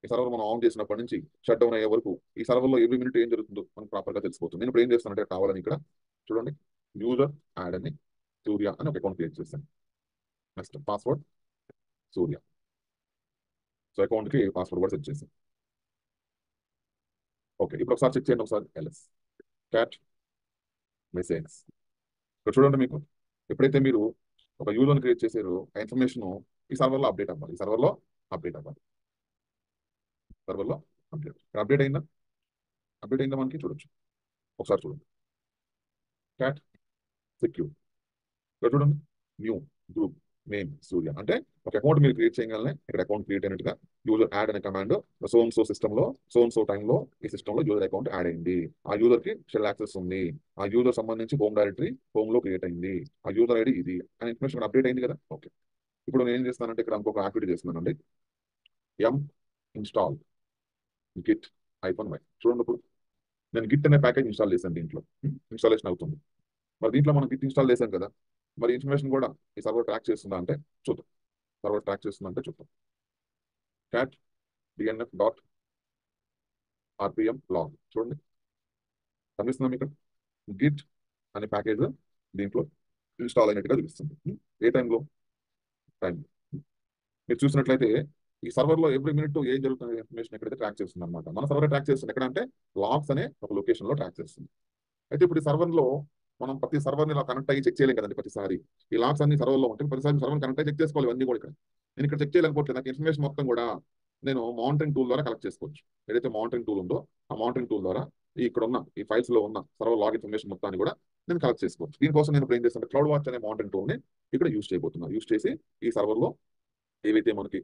ఈ సర్వర్ మనం ఆన్ చేసినప్పటి నుంచి షట్ డౌన్ అయ్యే వరకు ఈ సర్వర్ లో ఎవ్రీ మినిట్ ఏం జరుగుతుందో మనకు ప్రాపర్ గా తెలిసిపోతుంది. నేను ఇప్పుడు ఏం చేస్తానంటే కావాలని ఇక్కడ చూడండి, యూజర్ యాడ్ అని సూర్య అని ఒక అకౌంట్ క్రియేట్ చేశాను. నెక్స్ట్ పాస్వర్డ్ సూర్య. సో అకౌంట్ కి పాస్వర్డ్ కూడా సెట్ చేశాను. ఓకే, ఇప్పుడు ఒకసారి చెక్ చేయండి. ఒకసారి ఎల్ఎస్ క్యాట్ మెసేజ్ ఇక్కడ చూడండి. మీకు ఎప్పుడైతే మీరు ఒక యూజర్ని క్రియేట్ చేశారో ఆ ఇన్ఫర్మేషన్ ఈ సర్వర్లో అప్డేట్ అవ్వాలి. ఈ సర్వర్లో అప్డేట్ అవ్వాలి. సర్వర్లో అప్డేట్ అప్డేట్ అయిందా? అప్డేట్ అయిందా మనకి చూడొచ్చు. ఒకసారి చూడండి, క్యాట్ సెక్యూర్ ఇక్కడ చూడండి, న్యూ గ్రూప్ నేమ్ సూర్య. అంటే ఒక అకౌంట్ మీరు క్రియేట్ చేయగలనే ఇక్కడ అకౌంట్ క్రియేట్ అయినట్టుగా యూజర్ యాడ్ అనే కమాండ్ సో సిస్టమ్ లో సో టైంలో ఈ సిస్టమ్ లో యూజర్ అకౌంట్ యాడ్ అయింది. ఆ యూజర్ కి షెల్ యాక్సెస్ ఉంది. ఆ యూజర్ సంబంధించి హోమ్ డైరెక్టరీ హోమ్ లో క్రియేట్ అయింది. ఆ యూజర్ ఐడి ఇది అనే ఇన్ఫర్మేషన్ అప్డేట్ అయింది కదా. ఓకే, ఇప్పుడు నేను ఏం చేస్తానంటే ఇక్కడ ఇంకొక యాక్టివిటీ చేస్తున్నానండి. ఎం ఇన్స్టాల్ గిట్ -y చూడండి. ఇప్పుడు నేను గిట్ అనే ప్యాకేజ్ ఇన్స్టాల్ చేశాను. దీంట్లో ఇన్స్టాలేషన్ అవుతుంది. మరి దీంట్లో మనం గిట్ ఇన్స్టాల్ చేశాం కదా, మరి ఇన్ఫర్మేషన్ కూడా ఈ సర్వర్ ట్రాక్ చేస్తుందా అంటే చూద్దాం. సర్వర్ ట్రాక్ చేస్తుందా అంటే చూద్దాం. Cat DNF dot RPM log చూడండి, కనిపిస్తుందా మీకు? గిట్ అనే ప్యాకేజ్ దీంట్లో ఇన్స్టాల్ అయినట్టుగా చూపిస్తుంది. ఏ టైంలో? టైం మీరు చూసినట్లయితే ఈ సర్వర్ లో ఎవ్రీ మినిట్ ఏం జరుగుతుంది ఇన్ఫర్మేషన్ ఎక్కడైతే ట్రాక్ చేస్తుంది అనమాట. మన సర్వర్ ట్రాక్ చేస్తుంది ఎక్కడ అంటే లాగ్స్ అనే ఒక లొకేషన్ లో ట్రాక్ చేస్తుంది. అయితే ఇప్పుడు ఈ సర్వర్ లో మనం ప్రతి సర్వర్ ని ఇలా కనెక్ట్ అయ్యి చెక్ చేయలేం కదండి. ప్రతిసారి ఈ లాగ్స్ అన్ని సర్వర్ లో ఉంటాయి. ప్రతిసారి సర్వర్ కనెక్ట్ అయ్యి చెక్ చేసుకోవాలి. ఇవన్నీ కూడా ఇక్కడ నేను ఇక్కడ చెక్ చేయాలనుకోవట్లేదు. నాకు ఇన్ఫర్మేషన్ మొత్తం కూడా నేను మానిటరింగ్ టూల్ ద్వారా కలెక్ట్ చేసుకోవచ్చు. ఏదైతే మానిటరింగ్ టూల్ ఉందో ఆ మానిటరింగ్ టూల్ ద్వారా ఇక్కడ ఉన్న ఈ ఫైల్స్ లో ఉన్న సర్వర్ లాగ్ ఇన్ఫర్మేషన్ మొత్తాన్ని కూడా నేను కలెక్ట్ చేసుకోవచ్చు. దీనికోసం నేను ఇప్పుడు ఏం చేస్తాను, క్లౌడ్ వాచ్ అనే మానిటరింగ్ టూల్ ని ఇక్కడ యూస్ చేయబోతున్నాను. యూస్ చేసి ఈ సర్వర్ లో ఏవైతే మనకి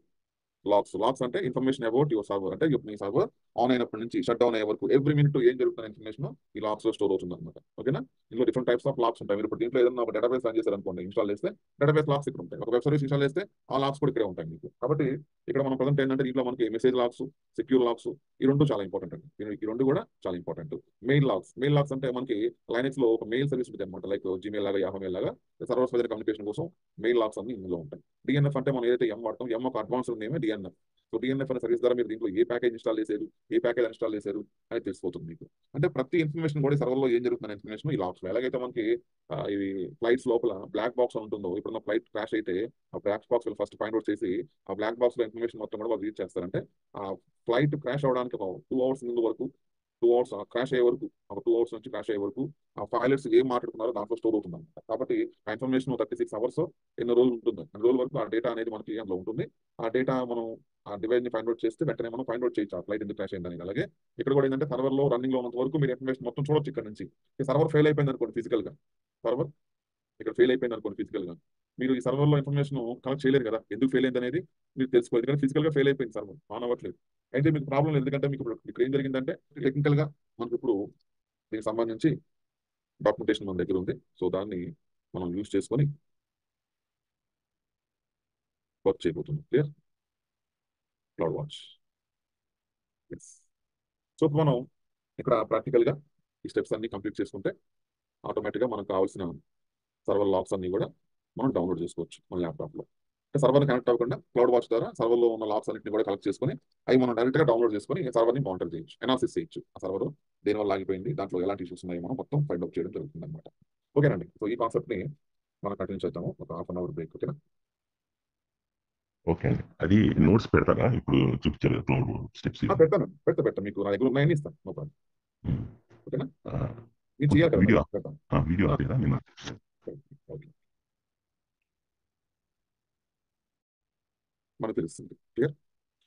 లాగ్స్ అంటే ఇన్ఫర్మేషన్ అబౌట్ యువర్ సర్వర్, అంటే మీ సర్వర్ ఆన్ అయినప్పటి నుంచి షట్ డౌన్ అయ్యే వరకు ఎవ్రీ మినిట్ ఏం జరుగుతున్న ఇన్ఫర్మేషన్ ఈ లాగ్స్ లో స్టోర్ అవుతుంది అనమాట. ఓకేనా? ఇందులో డిఫరెంట్ టైప్స్ ఆఫ్ లాగ్స్ ఉంటాయి. మీరు ఇప్పుడు దీంట్లో ఏదైనా ఒక డేటాబేస్ రన్ చేశారు అనుకోండి, ఇన్స్టాల్ చేస్తే డేటాబేస్ లాగ్స్ ఇక్కడ ఉంటాయి. ఒక వెబ్ సర్వీస్ ఇన్స్టాల్ చేస్తే ఆ లాగ్స్ కూడా ఇక్కడే ఉంటాయి మీకు. కాబట్టి ఇక్కడ మనం ప్రజెంట్ ఏంటంటే దీంట్లో మనకి మెసేజ్ లాగ్స్, సెక్యూర్ లాగ్స్, ఈ రెండు చాలా ఇంపార్టెంట్ అండి. ఈ రెండు కూడా చాలా ఇంపార్టెంట్. మెయిల్ లాగ్స్ అంటే మనకి లైనెక్స్ లో ఒక మెయిల్ సర్వీస్ ఉంటుంది అనమాట, లైక్ జీమెయిల్ లాగా, యాహో మెయిల్ లాగా సర్వర్స్ మధ్య కమ్యూనికేషన్ కోసం మెయిల్ లాగ్స్ అన్ని ఇందులో ఉంటాయి. డిఎన్ఎఫ్ అంటే మనం ఏదైతే ఎం వాడతాం, ఎం ఒక అడ్వాన్స్డ్ నేమే డిఎన్ఎఫ్. సో డిఎన్ఎఫ్ అనే సర్వీస్ ద్వారా మీరు దీంట్లో ఏ ప్యాకేజ్ ఇన్స్టాల్ చేశారు, ఏ ప్యాకేజ్ ఇన్స్టాల్ చేశారు అని తెలిసిపోతుంది మీకు. అంటే ప్రతి ఇన్ఫర్మేషన్ కూడా సర్వర్లో ఏం జరుగుతున్న ఇన్ఫర్మేషన్ ఈ లాగ్స్ లో. ఎలాగైతే మనకి ఇవి ఫ్లైట్స్ లోపల బ్లాక్ బాక్స్ ఉంటుందో, ఇప్పుడు ఫ్లైట్ క్రాష్ అయితే ఆ black box first find out చేసి ఆ బ్లాక్ బాక్స్ లో ఇన్ఫర్మేషన్ మొత్తం కూడా వాళ్ళు రీడ్ చేస్తారంటే ఆ ఫ్లైట్ క్రాష్ అవడానికి ఒక 2 hours ముందు వరకు, 2 hours క్రాష్ అయ్యే వరకు, ఒక 2 hours నుంచి క్రాష్ అయ్యే వరకు ఆ పైలట్స్ ఏం మాట్లాడుతున్నారో దాంట్లో స్టోర్ అవుతుంది అనమాట. కాబట్టి ఆ ఇన్ఫర్మేషన్ 36 hours ఎన్ని రోజులు ఉంటుంది, అన్ని రోజుల వరకు ఆ డేటా అనేది మనకి అందులో ఉంటుంది. ఆ డేటా మనం ఆ డివైస్ ని ఫైండ్ అవుట్ చేస్తే వెంటనే మనం ఫైండ్ అవుట్ చేయొచ్చు ఆ ఫ్లైట్ ఎందుకు క్రాష్ అయిందని. అలాగే ఇక్కడ కూడా ఏంటంటే సర్వర్ లో రన్నింగ్ లో ఉన్నంత వరకు మీరు ఇన్ఫర్మేషన్ మొత్తం చూడొచ్చు ఇక్కడ నుంచి. ఈ సర్వర్ ఫెయిల్ అయిపోయింది అనుకోండి ఫిజికల్ గా, సర్వర్ ఇక్కడ ఫెయిల్ అయిపోయింది అనుకోండి ఫిజికల్ గా, మీరు ఈ సర్వర్ లో ఇన్ఫర్మేషన్ కలెక్ట్ చేయలేరు కదా, ఎందుకు ఫెయిల్ అయింది అనేది మీరు తెలుసుకోవాలి. ఎందుకంటే ఫిజికల్ గా ఫెయిల్ అయిపోయింది సర్వర్, ఆన్ అవ్వట్లేదు. అయితే మీకు ప్రాబ్లం లేదు, ఎందుకంటే మీకు ఇప్పుడు ఏం జరిగిందంటే టెక్నికల్ గా మనకి ఇప్పుడు దీనికి సంబంధించి డాక్యుమెంటేషన్ మన దగ్గర ఉంది. సో దాన్ని మనం యూజ్ చేసుకొని వర్క్ చేయబోతున్నాం. Clear? Cloud watch. Yes. So ఇప్పుడు మనం ఇక్కడ ప్రాక్టికల్ గా ఈ స్టెప్స్ అన్ని కంప్లీట్ చేసుకుంటే ఆటోమేటిక్ గా మనకు కావాల్సిన సర్వర్ లాగ్స్ అన్ని కూడా మనం డౌన్లోడ్ చేసుకోవచ్చు మన ల్యాప్టాప్ లో. అంటే సర్వర్ కనెక్ట్ అవ్వకుండా క్లౌడ్ వాచ్ ద్వారా సర్వర్ లో ఉన్న లాగ్స్ అన్నింటిని కూడా కలెక్ట్ చేసుకొని అవి మనం డైరెక్ట్ గా డౌన్లోడ్ చేసుకొని సర్వర్ ని మానిటర్ చేయొచ్చు, అనాలిసిస్ చేయొచ్చు. ఆ సర్వర్ దేని వల్ల ఆగిపోయింది, దాంట్లో ఎలాంటి ఇష్యూస్ ఉన్నాయో మనం మొత్తం ఫైండ్ అవుట్ చేయడం జరుగుతుంది అనమాట. ఓకేనండి? సో ఈ కాన్సెప్ట్ ని మనం కంటిన్యూ చేద్దాము ఒక హాఫ్ అన్ అవర్ బ్రేక్. ఓకేనా? ఓకే అండి. అది నోట్స్ పెడతారా ఇప్పుడు చూపించారు క్లౌడ్ స్టెప్స్? పెడతా మీకు నా దగ్గర ఉన్నాయని ఇస్తాను. No problem. ఓకేనా? మీరు చేయాలి కదా, వీడియో పెడతాను. వీడియో ఆపేదా నేను? ఓకే, మనకు తెలుస్తుంది. క్లియర్?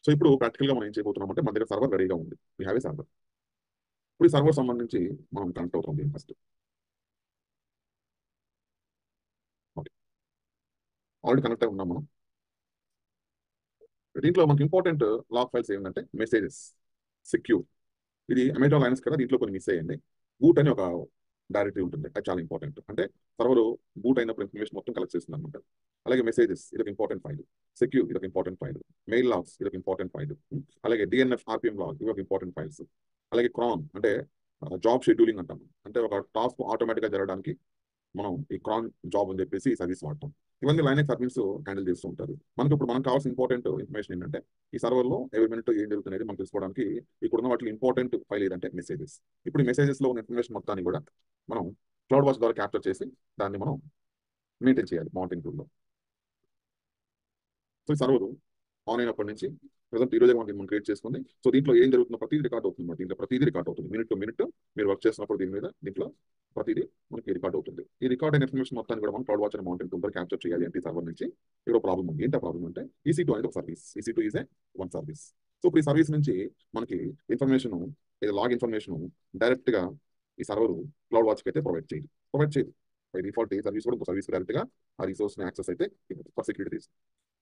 సో ఇప్పుడు ప్రాక్టికల్ గా మనం ఏం చేయబోతున్నాం అంటే మన దగ్గర సర్వర్ రెడీగా ఉంది. We have a server. ఇప్పుడు ఈ సర్వర్ సంబంధించి మనం కనెక్ట్ అవుతుంది ఫస్ట్. ఓకే, ఆల్రెడీ కనెక్ట్ అయి ఉన్నాం మనం. దీంట్లో మనకి ఇంపార్టెంట్ లాగ్ ఫైల్స్ ఏంటంటే మెసేజెస్, సెక్యూర్. ఇది అమెజాన్ లైన్స్ కదా, దీంట్లో కొన్ని మిస్ అయ్యండి. బూట్ అని ఒక డైరెక్టరీ ఉంటుంది, అది చాలా ఇంపార్టెంట్. అంటే సర్వర్ బూట్ అయినప్పుడు ఇన్ఫర్మేషన్ మొత్తం కలెక్ట్ చేస్తుంది అనమాట. అలాగే మెసేజెస్ ఇది ఒక ఇంపార్టెంట్ ఫైల్, సెక్యూర్ ఇది ఒక ఇంపార్టెంట్ ఫైల్, మెయిల్ లాగ్స్ ఇది ఒక ఇంపార్టెంట్ ఫైల్, అలాగే డిఎన్ఎఫ్ ఆర్పిఎం లాగ్ ఇవి ఒక ఇంపార్టెంట్ ఫైల్స్. అలాగే క్రాన్ అంటే జాబ్ షెడ్యూలింగ్ అంటాం. అంటే ఒక టాస్క్ ఆటోమేటిక్ గా జరగడానికి మనం ఈ క్రాన్ జాబ్ అని చెప్పేసి ఈ సర్వీస్ వాడతాం. ఇవన్నీ లైనెక్స్ అడ్మిన్స్ హ్యాండిల్ చేస్తూ ఉంటారు. మనకు కావాల్సిన ఇంపార్టెంట్ ఇన్ఫర్మేషన్ ఏంటంటే ఈ సర్వర్ లో ఎవరి మినిట్ ఏం జరుగుతుంది మనం తెలుసుకోవడానికి ఇక్కడ ఉన్న వాటిలో ఇంపార్టెంట్ ఫైల్ ఏదంటే మెసేజెస్. ఇప్పుడు మెసేజెస్ లో ఉన్న ఇన్ఫర్మేషన్ మొత్తాన్ని కూడా మనం క్లౌడ్ వాచ్ ద్వారా క్యాప్చర్ చేసి దాన్ని మనం మెయింటైన్ చేయాలి మానిటరింగ్ టూల్ లో. సో ఈ సర్వర్ ఆన్ అయినప్పటి నుంచి ప్రజెంట్ ఈ రోజే మనం క్రియేట్ చేసుకుంది. సో దీంట్లో ఏం జరుగుతుందో ప్రతిదీ రికార్డ్ అవుతుంది. దీంట్లో ప్రతిదీ రికార్డ్ అవుతుంది, మినిట్ టు మినిట్ మీరు వర్క్ చేసినప్పుడు దీంట్లో ప్రతిదీ మనకి రికార్డ్ అవుతుంది. ఈ రికార్డ్ అయిన ఇన్ఫర్మేషన్ మొత్తాన్ని కూడా మనం cloud watch monitoring tool capture చేయాలి అంటే సర్వర్ నుంచి ఇక్కడ ప్రాబ్లం ఉంది. ఏంటి ప్రాబ్లం అంటే EC2 అనేది ఒక service, EC2 is one service. So ఇప్పుడు ఈ సర్వీస్ నుంచి మనకి ఇన్ఫర్మేషన్ లాగ్ ఇన్ఫర్మేషన్ డైరెక్ట్ గా ఈ సర్వర్ క్లౌడ్ వాచ్ అయితే ప్రొవైడ్ చేయదు. బై డిఫాల్ట్ ఏ సర్వీస్ కూడా ఇంకో సర్వీస్ డైరెక్ట్ గా ఆ రిసోర్స్ ని యాక్సెస్ అయితే ఫర్ సెక్యూరిటీ రీజన్.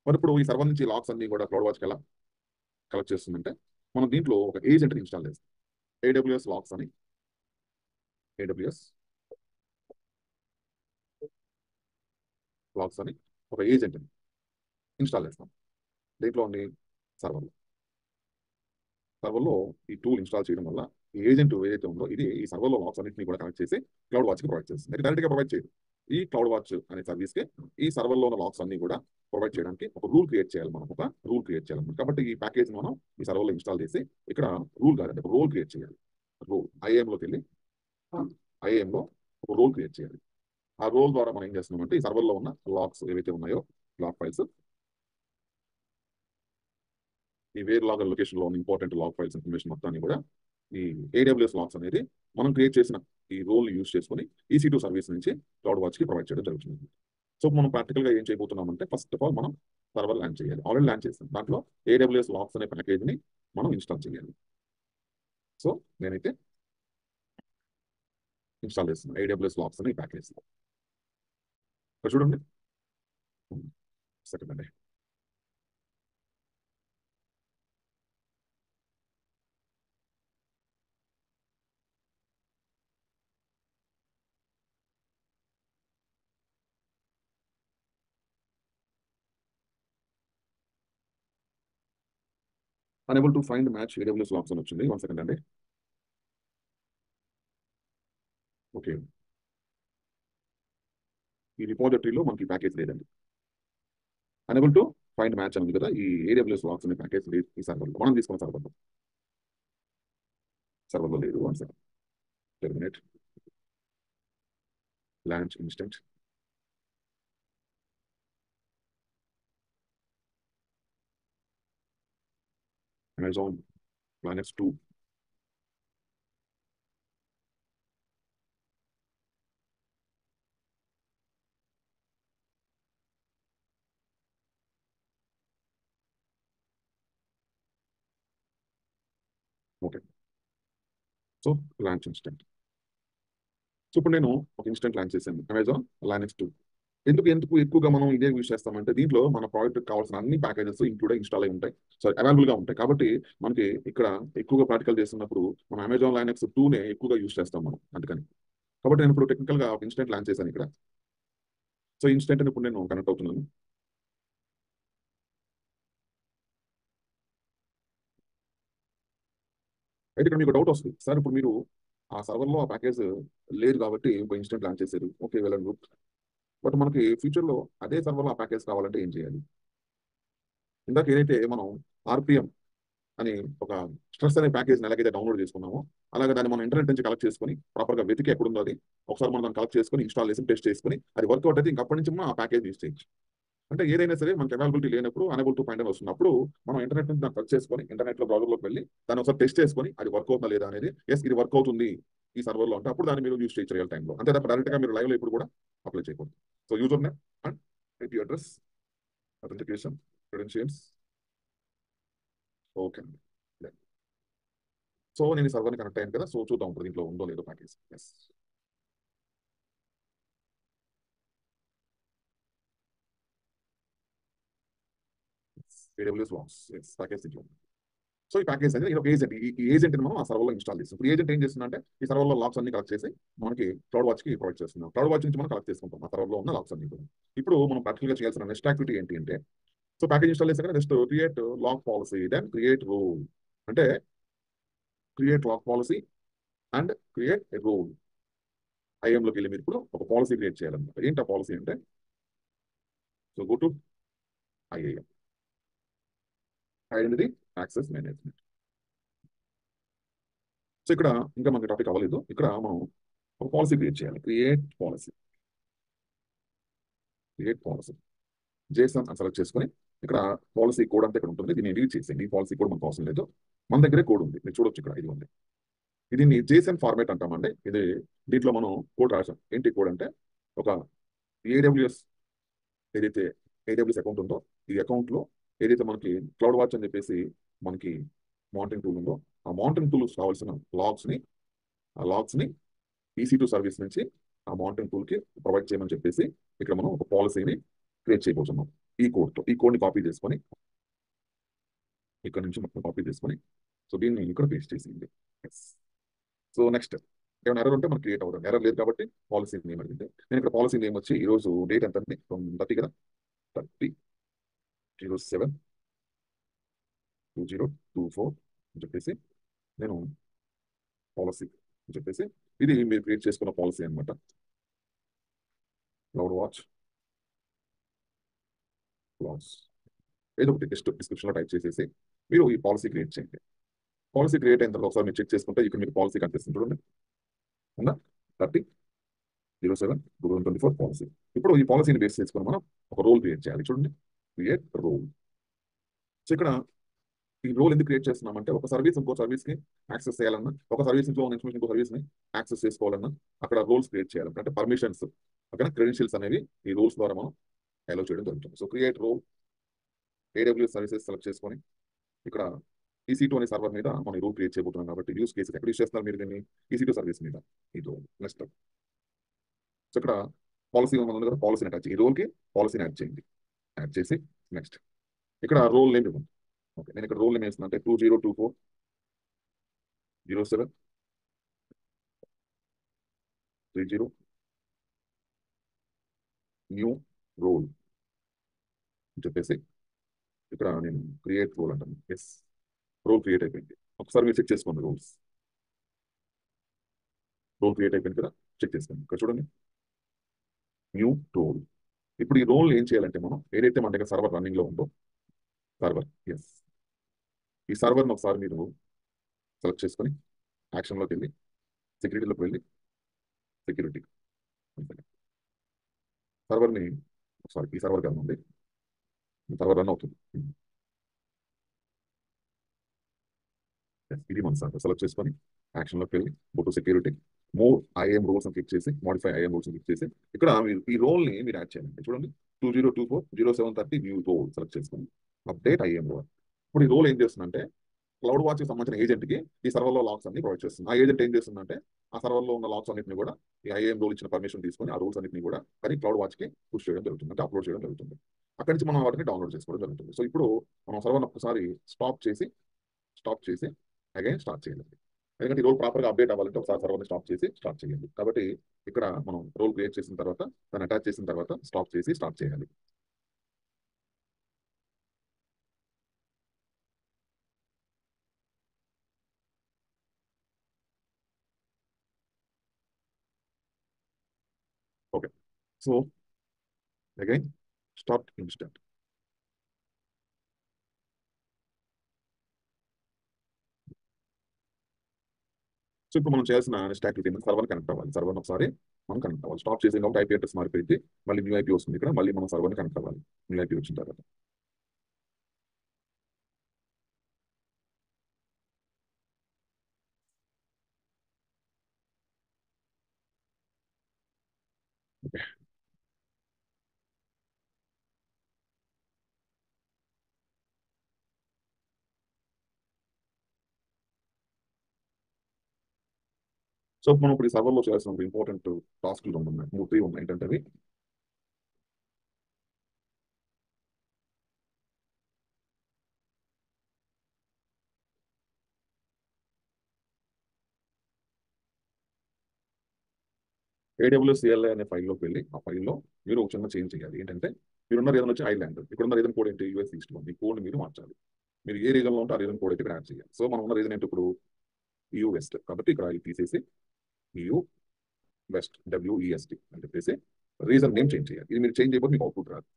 మరి ఇప్పుడు ఈ సర్వర్ నుంచి లాగ్స్ అన్ని కూడా క్లౌడ్ వాచ్ ఎలా కలెక్ట్ చేస్తుందంటే మనం దీంట్లో ఒక ఏజెంట్ ఇన్స్టాల్ చేస్తాం. AWS లాగ్స్ అని, AWS లాగ్స్ అని ఒక ఏజెంట్ ఇన్స్టాల్ చేస్తాం. దీంట్లో ఉంది సర్వర్లో ఈ టూల్ ఇన్స్టాల్ చేయడం వల్ల ఈ ఏజెంట్ ఏదైతే ఉందో ఇది ఈ సర్వర్లో లాగ్స్ అన్నింటినీ కూడా కనెక్ట్ చేసి క్లౌడ్ వాచ్ కి ప్రొవైడ్ చేస్తుంది. అది డైరెక్ట్ గా ప్రొవైడ్ చేయదు. ఈ క్లౌడ్ వాచ్ అనే సర్వీస్ కి ఈ సర్వర్లో ఉన్న లాగ్స్ అన్ని కూడా ప్రొవైడ్ చేయడానికి ఒక రూల్ క్రియేట్ చేయాలి. మనం ఒక రూల్ క్రియేట్ చేయాలి. కాబట్టి ఈ ప్యాకేజ్ మనం ఈ సర్వర్లో ఇన్స్టాల్ చేసి ఇక్కడ రూల్ కాదండి ఒక రోల్ క్రియేట్ చేయాలి. రోల్ ఐఏఎంలోకి వెళ్ళి ఐఏఎంలో ఒక రోల్ క్రియేట్ చేయాలి. ఆ రోల్ ద్వారా మనం ఏం చేస్తున్నామంటే ఈ సర్వర్లో ఉన్న లాగ్స్ ఏవైతే ఉన్నాయో లాగ్ ఫైల్స్, ఈ వేర్ లాగ్ లొకేషన్ లో ఉన్న ఇంపార్టెంట్ లాగ్ ఫైల్స్ ఇన్ఫర్మేషన్ మొత్తాన్ని కూడా ఈ AWS లాగ్స్ అనేది మనం క్రియేట్ చేసిన ఈ రోల్ యూజ్ చేసుకుని EC2 సర్వీస్ నుంచి క్లౌడ్ వాచ్ కి ప్రొవైడ్ చేయడం జరుగుతుంది. సో మనం ప్రాక్టికల్ గా ఏం చేయబోతున్నామంటే ఫస్ట్ ఆఫ్ ఆల్ మనం సర్వర్ ల్యాండ్ చేయాలి. ఆల్రెడీ ల్యాండ్ చేస్తాం. దాంట్లో AWS లాగ్స్ అనే ప్యాకేజ్ ని మనం ఇన్స్టాల్ చేయాలి. సో నేనైతే ఇన్స్టాల్ చేస్తున్నాను ఏడబ్ల్యూఎస్ లాగ్స్ అని ఈ ప్యాకేజ్. ఇక్కడ చూడండి సెకండ్ అండి. unable to find match AWS logs అని వచ్చింది. 1 సెకండ్ అండి. ఓకే, ఈ రిపోజిటరీలో మనకి ప్యాకేజ్ లేదండి. unable to find match అని ఉంది కదా, ఈ AWS logs అనే ప్యాకేజ్ లేదు ఈ సర్వర్లో. మనం తీసుకున్న సర్వర్లో లేదు. 1 second, terminate launch instant. Amazon Linux 2. Okay, so launch instant. So ఇప్పుడు నేను ఒక ఇన్స్టెంట్ లాంచ్ చేశాను అమెజాన్ Linux 2. ఎందుకు ఎక్కువగా మనం ఇదే యూజ్ చేస్తామంటే దీంట్లో మన ప్రోడక్ట్ కావాల్సిన అన్ని ప్యాకేజెస్ ఇంక్లూడ్ ఇన్స్టాల్ అయి ఉంటాయి, సో అవైలబుల్ గా ఉంటాయి. కాబట్టి మనకి ఇక్కడ ఎక్కువగా ప్రాక్టికల్ చేస్తున్నప్పుడు మనం అమెజాన్ Linux 2నే ఎక్కువగా యూజ్ చేస్తాం మనం. అందుకని కాబట్టి నేను ఇప్పుడు టెక్నికల్ గా ఒక ఇన్స్టెంట్ లాంచ్ చేశాను ఇక్కడ. సో ఇన్స్టెంట్ ఇప్పుడు నేను కనెక్ట్ అవుతున్నాను. అయితే ఇక్కడ మీకు డౌట్ వస్తుంది, సార్ ఇప్పుడు మీరు ఆ సర్వర్లో ఆ ప్యాకేజ్ లేదు కాబట్టి ఒక ఇన్స్టెంట్ లాంచ్ చేశారు, okay well and good. But మనకి ఫ్యూచర్లో అదే సర్వర్లో ఆ ప్యాకేజ్ కావాలంటే ఏం చేయాలి? ఇందాక ఏదైతే మనం ఆర్పిఎం అని ఒక స్ట్రెస్ అనే ప్యాకేజ్ ఎలాగైతే డౌన్లోడ్ చేసుకున్నామో అలాగే దాన్ని మనం ఇంటర్నెట్ నుంచి కలెక్ట్ చేసుకుని ప్రాపర్గా వెతికి ఎక్కడుందో అది ఒకసారి మనం దాన్ని కలెక్ట్ చేసుకుని ఇన్స్టాల్ చేసి టెస్ట్ చేసుకుని అది వర్కౌట్ అయితే ఇంకప్పటి నుంచి మనం ఆ ప్యాకేజ్ యూజ్ చేయొచ్చు. అంటే ఏదైనా సరే మనకి అవైలబిలిటీ లేనప్పుడు అనేబుల్ టు ఫైండ్ అని వస్తున్నప్పుడు మనం ఇంటర్నెట్ నుంచి దాన్ని సెర్చ్ చేసుకొని ఇంటర్నెట్లో బ్రౌజర్లోకి వెళ్ళి దాన్ని ఒకసారి టెస్ట్ చేసుకొని అది వర్క్ అవుతుందా లేదా అనేది, ఎస్ ఇది వర్క్ అవుతుంది ఈ సర్వర్లో అంటే అప్పుడు దాన్ని మీరు యూజ్ చేయొచ్చు రియల్ టైంలో. అంతే తప్ప డైరెక్ట్గా మీరు లైవ్లో ఇప్పుడు కూడా అప్లై చేయకూడదు. So user name and IP address, authentication, credentials. Okay అండి. సో నేను ఈ సర్వర్ని కనెక్ట్ అయ్యాను కదా, సో చూద్దాం ఇప్పుడు దీంట్లో ఉందో లేదో package. Yes, AWS logs, yes package దీంట్లో. సో ఈ ప్యాకేజ్ అనేది ఇది ఒక ఏజెంట్, ఈ ఏజెంట్ మనం ఆ సర్వర్లో ఇన్స్టాల్ చేస్తాం. ఇప్పుడు ఏజెంట్ ఏం చేస్తుందంటే ఈ సర్వర్లో లాగ్స్ అన్ని కలెక్ట్ చేసి మనకి క్లౌడ్ వాచ్ కి ప్రొవైడ్ చేస్తున్నాం. క్లౌడ్ వాచ్ నుంచి మనం కలెక్ట్ చేసుకుంటాం ఆ సర్వర్లో ఉన్న లాగ్స్ అన్ని. ఇప్పుడు మనం ప్రాక్టికల్ గా చేయాల్సిన నెక్స్ట్ యాక్టివిటీ ఏంటి అంటే, సో ప్యాకేజ్ ఇన్స్టాల్ చేసాక next create log policy, then create rule. అంటే create log policy and create a rule. ఐఎంలోకి వెళ్ళి మీరు ఇప్పుడు ఒక పాలసీ క్రియేట్ చేయాలన్నమాట. ఏంటి ఆ పాలసీ అంటే, so go to IAM, identity access management. So ఇక్కడ ఇంకా మనకి టాపిక్ అవ్వలేదు. ఇక్కడ మనం ఒక పాలసీ క్రియేట్ చేయాలి. క్రియేట్ పాలసీ జేసన్ అని సెలెక్ట్ చేసుకొని ఇక్కడ పాలసీ కోడ్ అంతా ఇక్కడ ఉంటుంది. దీన్ని ఎడిట్ చేసేయండి. ఈ పాలసీ కోడ్ మనకు అవసరం లేదు, మన దగ్గరే కోడ్ ఉంది, మీరు చూడొచ్చు ఇక్కడ ఇది ఉంది. దీన్ని జేసన్ ఫార్మేట్ అంటామండి. ఇది దీంట్లో మనం కోడ్ రాసాం. ఏంటి కోడ్ అంటే, ఒక ఏడబ్ల్యూఎస్ ఏదైతే ఏడబ్ల్యూఎస్ అకౌంట్ ఉందో ఈ అకౌంట్ లో ఏదైతే మనకి క్లౌడ్ వాచ్ అని చెప్పేసి మనకి మానిటరింగ్ టూల్ ఉందో ఆ మానిటరింగ్ టూల్స్ కావాల్సిన ఆ లాగ్స్ ని EC2 సర్వీస్ నుంచి ఆ మానిటరింగ్ టూల్ కి ప్రొవైడ్ చేయమని చెప్పేసి ఇక్కడ మనం ఒక పాలసీని క్రియేట్ చేయబోతున్నాం. ఈ కోడ్ని కాపీ చేసుకొని ఇక్కడ నుంచి మొత్తం కాపీ చేసుకొని సో దీన్ని ఇక్కడ పేస్ట్ చేసింది. సో నెక్స్ట్ ఏమైనా ఎర్రర్ ఉంటే మనకి క్రియేట్ అవ్వడం, ఎర్రర్ లేదు కాబట్టి పాలసీ నేమ్ అడిగింది. నేను ఇక్కడ పాలసీ నేమ్ వచ్చి ఈరోజు డేట్ ఎంత అండి, 30 కదా, 30/07/2024 అని చెప్పేసి నేను పాలసీ అని చెప్పేసి ఇది మీరు క్రియేట్ చేసుకున్న పాలసీ అనమాట. క్లౌడ్ వాచ్ లాగ్స్ ఏదో ఒకటి జస్ట్ డిస్క్రిప్షన్లో టైప్ చేసేసి మీరు ఈ పాలసీ క్రియేట్ చేయండి. పాలసీ క్రియేట్ అయిన తర్వాత ఒకసారి మీరు చెక్ చేసుకుంటే ఇక్కడ మీకు పాలసీ కనిపిస్తుంది చూడండి, ఉందా, 30/07/2024 పాలసీ. ఇప్పుడు ఈ పాలసీని బేస్ చేసుకొని మనం ఒక రోల్ క్రియేట్ చేయాలి. చూడండి, క్రియేట్ రోల్. సో ఇక్కడ ఈ రోల్ ఎందుకు క్రియేట్ చేస్తున్నామంటే, ఒక సర్వీస్ ఇంకో సర్వీస్ కి యాక్సెస్ చేయాలన్నా, ఒక సర్వీస్ ఇంట్లో ఉన్న ఇన్ఫర్మేషన్ ఇంకో సర్వీస్ ని యాక్సెస్ చేసుకోవాలన్నా అక్కడ రోల్స్ క్రియేట్ చేయాలన్నా, అంటే పర్మిషన్స్ ఓకేనా, క్రెడెన్షియల్స్ అనేవి ఈ రూల్స్ ద్వారా మనం అలౌ చేయడం జరుగుతుంది. So create role, AWS services select చేసుకొని ఇక్కడ EC2 అనే సర్వర్ మీద మనం రూల్ క్రియేట్ చేయబోతున్నాం కాబట్టి యూస్ కేసెస్ ఎక్కడ యూస్ చేస్తున్నారు మీరు దీన్ని EC2 సర్వీస్ మీద ఈ రోల్ నెక్స్ట్. సో ఇక్కడ పాలసీ ఉంది కదా, పాలసీని అటాచ్ ఈ రోల్కి పాలసీని యాడ్ చేయండి. యాడ్ చేసి నెక్స్ట్ ఇక్కడ రోల్ నేమ్ ఇవ్వండి. ఓకే, నేను ఇక్కడ రోల్ నేమ్ వేస్తున్నా అంటే 20240730 న్యూ రోల్ అని చెప్పేసి ఇక్కడ నేను క్రియేట్ రోల్ అంటాను. ఎస్, రోల్ క్రియేట్ అయిపోయింది. ఒకసారి మీరు చెక్ చేసుకోండి. రోల్ క్రియేట్ అయిపోయింది కదా, చెక్ చేసుకోండి. ఇక్కడ చూడండి, న్యూ రోల్. ఇప్పుడు ఈ రోల్ ఏం చేయాలంటే మనం ఏదైతే మన దగ్గర సర్వర్ రన్నింగ్ లో ఉందో సర్వర్, ఎస్, ఈ సర్వర్ని ఒకసారి మీరు సెలెక్ట్ చేసుకొని యాక్షన్లోకి వెళ్ళి సెక్యూరిటీలోకి వెళ్ళి సెక్యూరిటీ సర్వర్ని ఒకసారి ఈ సర్వర్ కదా ఉంది, సర్వర్ రన్ అవుతుంది. Yes, ఇది మన సర్వర్. సెలెక్ట్ చేసుకొని యాక్షన్లోకి వెళ్ళి go to security, more IAM rules అని క్లిక్ చేసి మోడిఫై ఐఎం రూల్స్ క్లిక్ చేసి ఇక్కడ మీరు ఈ రోల్ని మీరు యాడ్ చేయాలి. చూడండి 20240730 న్యూ రోల్ సెలెక్ట్ చేసుకొని అప్డేట్ ఐఎం రోల్. ఇప్పుడు ఈ రోల్ ఏం చేస్తుందంటే క్లౌడ్ వాచ్ కి సంబంధించిన ఏజెంట్ కి ఈ సర్వర్లో లాక్స్ అన్ని ప్రొవైడ్ చేస్తుంది. ఆ ఏజెంట్ ఏం చేస్తుందంటే ఆ సర్వర్లో ఉన్న లాక్స్ అన్నింటిని కూడా ఈ ఐఏఎం రోల్ ఇచ్చిన పర్మిషన్ తీసుకొని ఆ రూల్స్ అన్నింటిని కూడా కానీ క్లౌడ్ వాచ్ కి పుష్ చేయడం జరుగుతుంది, అంటే అప్లోడ్ చేయడం జరుగుతుంది. అక్కడి నుంచి మనం వాటిని డౌన్లోడ్ చేసుకోవడం జరుగుతుంది. సో ఇప్పుడు మనం సర్వర్ ఒకసారి స్టాప్ చేసి అగైన్ స్టార్ట్ చేయాలి. ఎందుకంటే ఈ రోల్ ప్రాపర్గా అప్డేట్ అవ్వాలంటే ఒకసారి సర్వర్ని స్టాప్ చేసి స్టార్ట్ చేయాలి. కాబట్టి ఇక్కడ మనం రోల్ క్రియేట్ చేసిన తర్వాత దాన్ని అటాచ్ చేసిన తర్వాత స్టాప్ చేసి స్టార్ట్ చేయాలి. Okay, so again start instant. So ఇప్పుడు మనం చేయాల్సిన నెక్స్ట్ యాక్టివిటీ ఏంటంటే సర్వర్ కనెక్ట్ అవ్వాలి. సర్వర్ ఒకసారి మనం కనెక్ట్ అవ్వాలి. స్టాప్ చేసి కాబట్టి ఐపీ అడ్రస్ మారిపోయింది, మళ్ళీ న్యూ ఐపీ వస్తుంది. ఇక్కడ మళ్ళీ మనం సర్వర్ని కనెక్ట్ అవ్వాలి న్యూ ఐపీ వచ్చిన తర్వాత. సో మనం ఇప్పుడు ఈ సర్వర్లో చేయాల్సిన ఇంపార్టెంట్ టాస్క్లు ఉన్నాయి, 3 ఉన్నాయి. ఏంటంటే అవి AWS CLI అనే ఫైల్లోకి వెళ్ళి ఆ ఫైల్లో మీరు ఒక చిన్న చేంజ్ చేయాలి. ఏంటంటే మీరున్న రీజన్ వచ్చి ఐర్లాండ్, ఇక్కడున్న రీజన్ కోడ్ ఏంటి US ఈస్ట్. మీ కోడ్ మీరు మార్చాలి. మీరు ఏ రీజన్లో ఉంటే ఆ రీజన్ కోడ్ అయితే ఇక్కడ యాడ్ చేయాలి. సో మనం ఉన్న రీజన్ ఏంటి ఇప్పుడు EU వెస్ట్, కాబట్టి ఇక్కడ ఇది తీసేసి EU వెస్ట్ WEST అని చెప్పేసి రీజన్ నేమ్ చేంజ్ చేయాలి. ఇది మీరు చేంజ్ చేయకపోతే మీకు అవుట్పుట్ రాదు.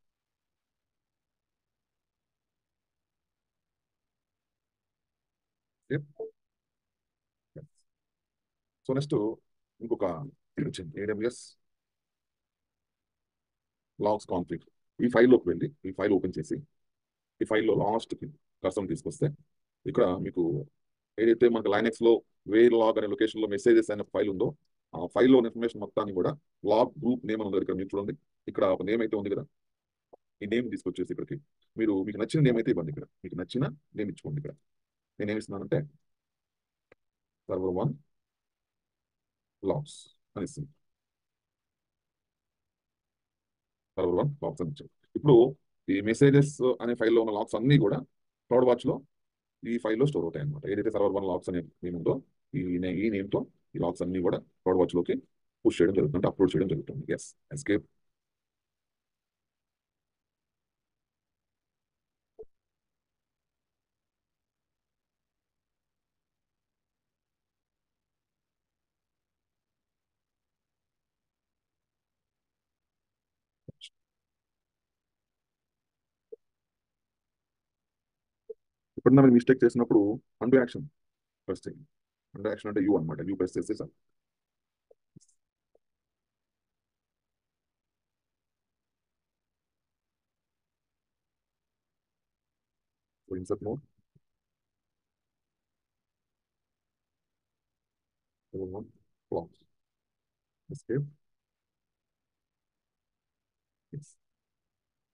సో నెక్స్ట్ ఇంకొక AWS లాగ్స్ కాన్ఫిగ్ ఈ ఫైల్లోకి వెళ్ళి ఈ ఫైల్ ఓపెన్ చేసి ఈ ఫైల్లో లాస్ట్కి కర్సర్ తీసుకొస్తే ఇక్కడ మీకు ఏదైతే మనకు లైనెక్స్ లో వేర్ లాగ్ అనే లొకేషన్ లో మెసేజెస్ అనే ఫైల్ ఉందో ఆ ఫైల్లో ఇన్ఫర్మేషన్ మొత్తాన్ని కూడా లాగ్ గ్రూప్ నేమ్ అని ఉంది. ఇక్కడ మీరు చూడండి, ఇక్కడ ఒక నేమ్ అయితే ఉంది కదా, ఈ నేమ్ తీసుకొచ్చేసి ఇక్కడికి మీకు నచ్చిన నేమ్ అయితే ఇవ్వండి. ఇక్కడ మీకు నచ్చిన నేమ్ ఇచ్చుకోండి. ఇక్కడ నేను ఏమి ఇస్తున్నానంటే server1 logs అని ఇస్తుంది. server1 logs అని ఇచ్చాను. ఇప్పుడు ఈ మెసేజెస్ అనే ఫైల్లో ఉన్న లాగ్స్ అన్ని కూడా క్లౌడ్ వాచ్ లో ఈ ఫైల్లో స్టోర్ అవుతాయి అనమాట. ఏదైతే server1 లాగ్స్ అనే నేమ్ ఉందో ఈ నేమ్తో ఈ లాగ్స్ అన్ని కూడా క్లౌడ్ వాచ్ లోకి పుష్ చేయడం జరుగుతుంది, అప్లోడ్ చేయడం జరుగుతుంది. Yes, escape. ఎప్పుడన్నా మీరు మిస్టేక్ చేసినప్పుడు అండు యాక్షన్ ప్రెస్ చేయండి. అండు యాక్షన్ అంటే యూ అనమాట. యూ ప్రెస్ చేస్తే sir insert mode logs escape.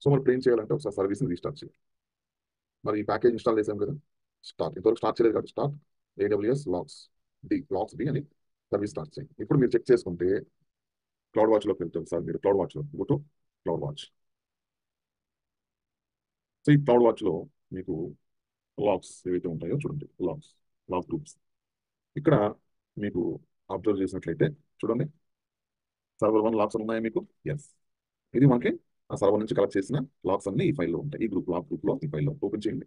So మరి ఇప్పుడు ఏం చేయాలంటే ఒకసారి సర్వీస్ని రీస్టార్ట్ చేయాలి. మరి ఈ ప్యాకేజ్ ఇన్స్టాల్ చేసాం కదా, స్టార్ట్. ఇంతవరకు స్టార్ట్ చేయలేదు కాబట్టి స్టార్ట్ AWS లాక్స్ డి అని సర్వీస్ స్టార్ట్ చేయండి. ఇప్పుడు మీరు చెక్ చేసుకుంటే క్లౌడ్ వాచ్లోకి వెళ్తారు సార్. మీరు క్లౌడ్ వాచ్లో go to cloud watch. So ఈ క్లౌడ్ వాచ్లో మీకు లాగ్స్ ఏవైతే ఉంటాయో చూడండి, లాగ్ గ్రూప్స్. ఇక్కడ మీకు అబ్జర్వ్ చేసినట్లయితే చూడండి, సర్వర్ 1 లాగ్స్ ఉన్నాయా మీకు? ఎస్. ఇది మనకి ఆ సర్వర్ నుంచి కలెక్ట్ చేసిన లాగ్స్ అన్ని ఈ ఫైల్లో ఉంటాయి. ఈ లాగ్ గ్రూప్లో ఈ ఫైల్లో ఓపెన్ చేయండి.